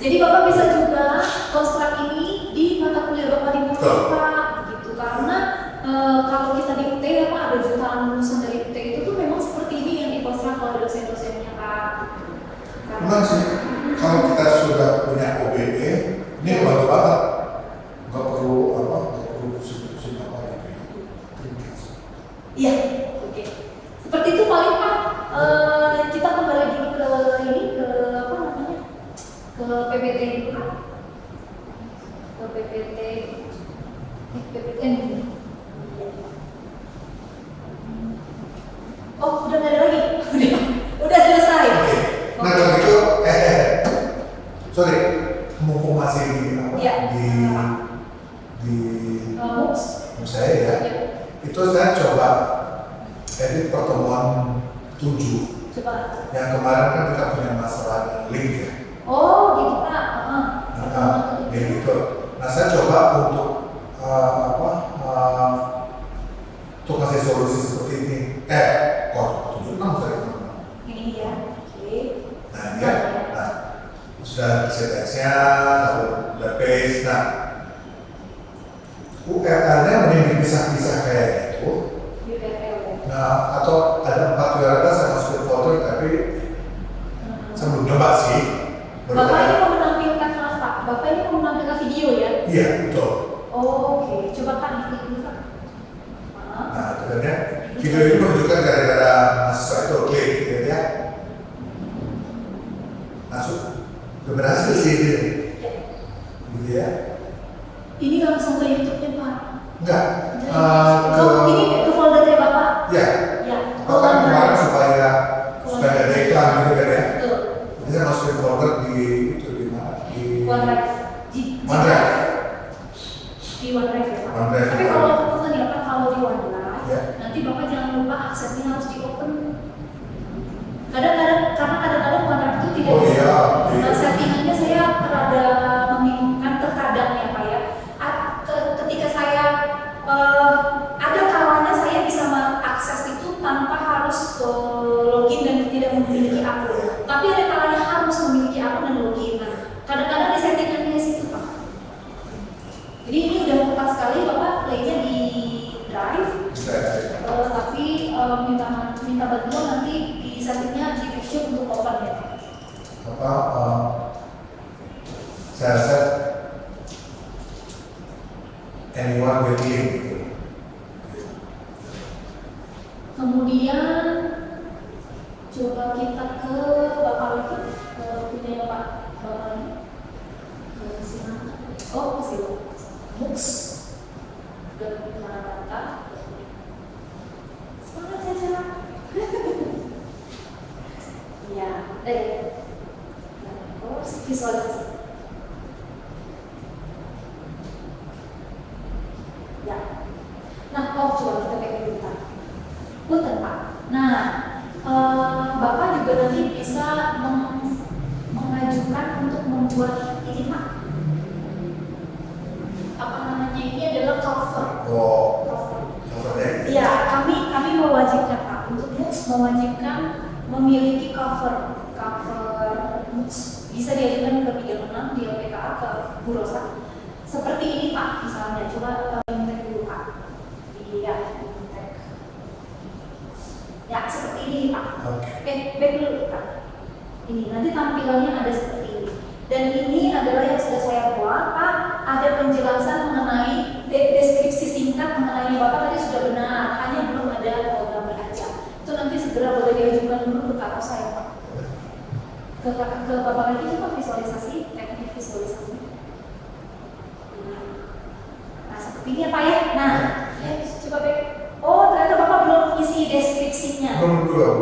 Jadi Bapak bisa juga konstruk ini di mata kuliah Bapak di UT, Betul. Pak, gitu. Karena kalau kita di UT ya Pak, ada jutaan lulusan dari UT itu tuh memang seperti ini yang dikonstruk oleh dosen-dosennya Pak. Memang sih, kalau kita sudah punya OBE, ini bantu banget. Nggak perlu apa, nggak perlu pusing-pusing apa gitu. Iya, oke. Seperti itu paling Pak. Kita kembali dulu ke ini, ke apa namanya, ke PPT dulu Pak. Ke PPT, PPTN. Oh, udah nggak ada lagi? Udah selesai. Oke. Nah kalau gitu, sorry, mumpung masih di apa? Iya. Di MOOCs. saya ya. Ya. Itu saya coba edit pertemuan 7. Coba. Yang kemarin kan kita punya masalah link ya. Oh, gitu Pak. Gitu. Nah saya coba untuk untuk kasih solusi seperti ini. Kok 7 6 saya bilang. Ini ya. Oke. Nah ya, nah sudah isi teksnya, lalu udah paste. Nah URL-nya mending dipisah-pisah kayak gitu. URL ya. Nah atau ada 4 URL saya masukin folder tapi saya belum nyoba sih. Bapak ini mau menampilkan maaf Pak. Bapak ini mau menampilkan video ya? Iya betul. Oh, oke. Coba kan klik dulu Pak. Maaf. Nah itu kan ya. Video ini menunjukkan gara-gara mahasiswa itu oke gitu ya. Masuk. Udah berhasil sih ini. Ya. Gitu ya. Ini langsung ke YouTube-nya Pak. Enggak. Oh, ini ke foldernya Bapak. Ya. Ya. Bahkan kemarin supaya ada iklan gitu kan ya. Betul. Jadi saya masukin folder di itu di mana? Di OneDrive. OneDrive. Di OneDrive ya Pak. OneDrive. Tapi kalau punten ya Pak, kalau di OneDrive, Ya. nanti Bapak jangan lupa aksesnya harus di open. Kadang-kadang karena kadang-kadang OneDrive itu tidak Oh, bisa. iya. Nah, settingannya saya rada membingungkan terkadang ya Pak ya. Ketika saya ada kalanya saya bisa mengakses itu tanpa harus login dan tidak memiliki akun. Tapi ada kalanya harus memiliki akun dan login. Nah, kadang-kadang di settingannya situ Pak. Jadi ini udah tepat sekali Bapak playnya di drive. Tapi minta bantuan nanti di settingnya di picture untuk open ya Pak. Saya set anyone with link gitu. Kemudian coba kita ke Bapak lagi, ke punya Bapak lagi, ke sini. Oh, ke sini. MOOCs. Dan kata. Semangat saja. Ya, terus visualisasi. Ya. Nah, coba kita kayak dulu Pak. Punten Pak. Nah, Bapak juga nanti bisa mengajukan untuk membuat ini Pak. Apa namanya ini adalah cover. Oh, Cover. covernya. Iya, kami mewajibkan Pak untuk MOOCs mewajibkan memiliki cover MOOCs. Bisa diajukan ke bidang 6 di LPKA ke Bu Rosa. Seperti ini Pak, misalnya coba tag dulu Pak. Iya, tag. Ya seperti ini Pak. Oke. Back dulu Pak. Ini nanti tampilannya ada seperti ini. Dan ini adalah yang sudah saya buat Pak. Ada penjelasan mengenai deskripsi singkat mengenai Bapak tadi sudah benar. Hanya belum ada gambar aja. Itu nanti segera boleh diajukan dulu ke kakak saya Pak. Ke Bapak lagi coba visualisasi, teknik visualisasi. Nah seperti ini ya Pak ya. Nah, coba back. Oh ternyata Bapak belum isi deskripsinya. Belum.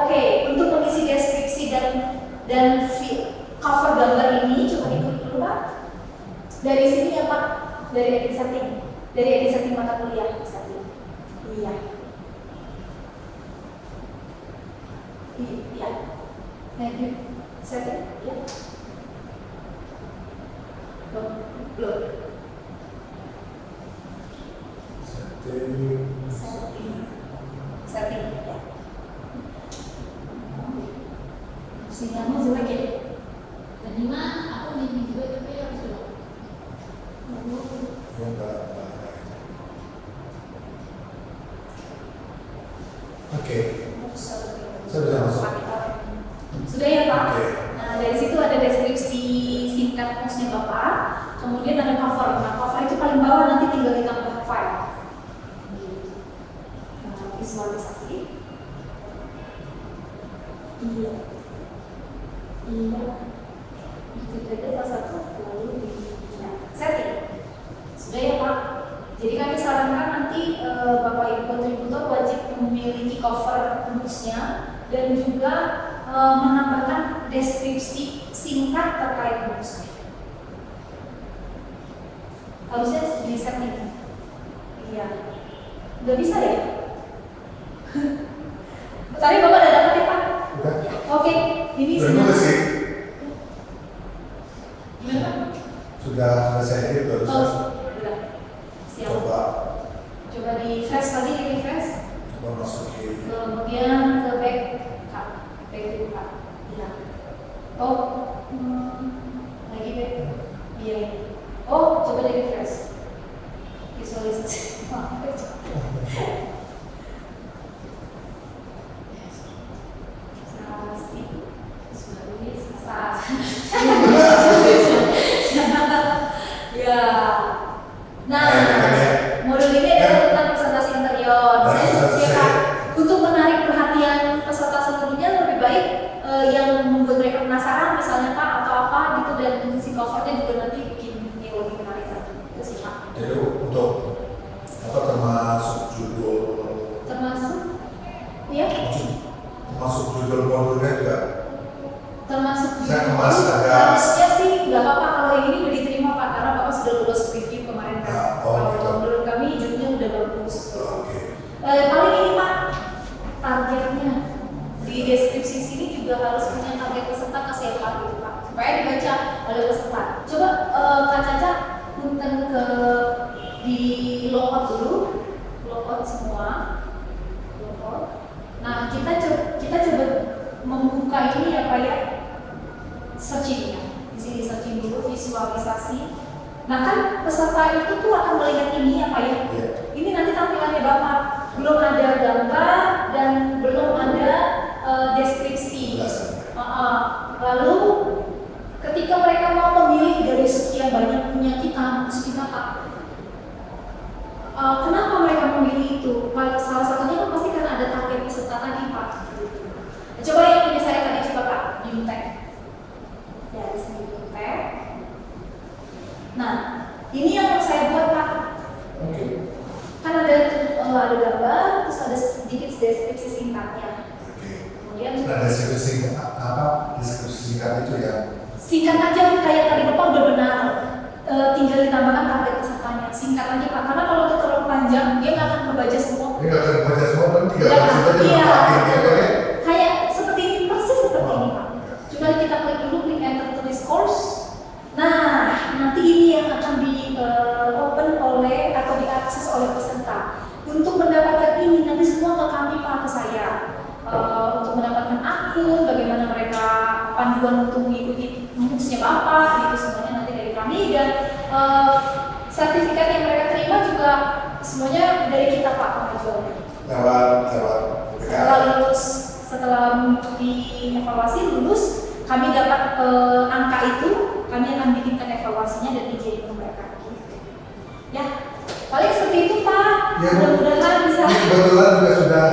Oke, untuk mengisi deskripsi dan cover gambar ini coba diklik dulu Pak. Dari sini ya Pak, dari edit setting mata kuliah setting. Iya. Iya. Edit setting, ya. Belum. Belum. Setting. Ya. Sinyalnya jelek ya. Tadi mah aku nyanyi juga tapi harus dulu. Ya enggak. Oke. Sudah masuk. Sudah ya Pak? Oke. Nah dari situ ada deskripsi singkat MOOCs-nya Bapak, kemudian ada cover. Nah cover itu paling bawah nanti tinggal ditambah file. Nah, visualisasi. Iya. Itu aja salah satu lalu di setting. Sudah ya Pak? Jadi kami sarankan nanti Bapak Ibu kontributor wajib memiliki cover MOOCs-nya dan juga menambahkan deskripsi singkat terkait MOOCs-nya. Harusnya di setting. Iya. Nggak bisa ya? Tapi Bapak udah dapat ya Pak? Udah. Oke, ini Udah nulis sih. Gimana Pak? Sudah saya edit baru Oh, udah. Siap. coba Di refresh tadi, di refresh. masukin. Kemudian ke back dulu Pak. Iya. Oh, lagi back. Iya. Oh, coba di refresh. Visualisasi. Ya. Nah, modul ini adalah tentang presentasi interior. Ya, Pak. Untuk menarik perhatian peserta seluruhnya lebih baik yang membuat mereka penasaran misalnya Pak atau apa gitu dan si covernya juga nanti bikin yang lebih menarik lagi. Itu sih Pak. Jadi untuk apa termasuk judul Termasuk, ya? termasuk judul modulnya juga. Termasuk Saya kemas agak- harusnya sih nggak apa-apa kalau yang ini udah diterima Pak karena Bapak sudah lulus review kemarin kan. Oh, gitu. Kalau menurut kami judulnya udah bagus. Oke. Paling ini Pak targetnya di deskripsi sini juga harus punya target peserta kesehatan gitu Pak supaya dibaca oleh peserta. Coba Kak Caca punten ke di logout dulu, logout semua, logout. Nah kita coba membuka ini ya Pak ya, searchingnya. Di sini searching dulu visualisasi. Nah kan peserta itu tuh akan melihat ini ya Pak ya. Iya. Ini nanti tampilannya Bapak, belum ada gambar dan belum ada deskripsi. Lalu ketika mereka mau memilih dari sekian banyak punya kita Pak, kenapa mereka memilih itu? Salah satunya kan pasti karena ada target peserta tadi Pak. Coba yang punya saya tadi coba Pak, Bimtek. Ya di sini Bimtek. Nah ini yang saya buat Pak. Oke. Kan ada gambar, terus ada sedikit deskripsi singkatnya. Oke. Kemudian Nah, deskripsi apa? Deskripsi singkat itu ya. singkat aja kayak tadi Bapak udah benar. Tinggal ditambahkan target pesertanya. Singkat aja Pak, karena kalau itu terlalu panjang dia nggak akan kebaca semua. Ini nggak akan baca semua kan tiga Ya, baris itu aja iya. dipakai gitu ya. Kayak seperti ini, persis seperti ini Pak. Coba kita klik dulu, klik enter tulis course. Nah, nanti ini yang akan di open oleh atau diakses oleh peserta. Untuk mendapatkan ini nanti semua ke kami Pak, ke saya. Untuk mendapatkan akun, bagaimana mereka panduan untuk mengikuti MOOCs-nya Bapak, itu semuanya nanti dari kami dan sertifikat yang mereka terima juga semuanya dari kita Pak pengajuannya. Lewat Setelah lulus, setelah mengikuti evaluasi lulus, kami dapat angka itu, kami akan bikinkan evaluasinya dan dikirim ke mereka. Ya, paling seperti itu Pak. Ya, Bu. Mudah-mudahan bisa. Ini kebetulan juga sudah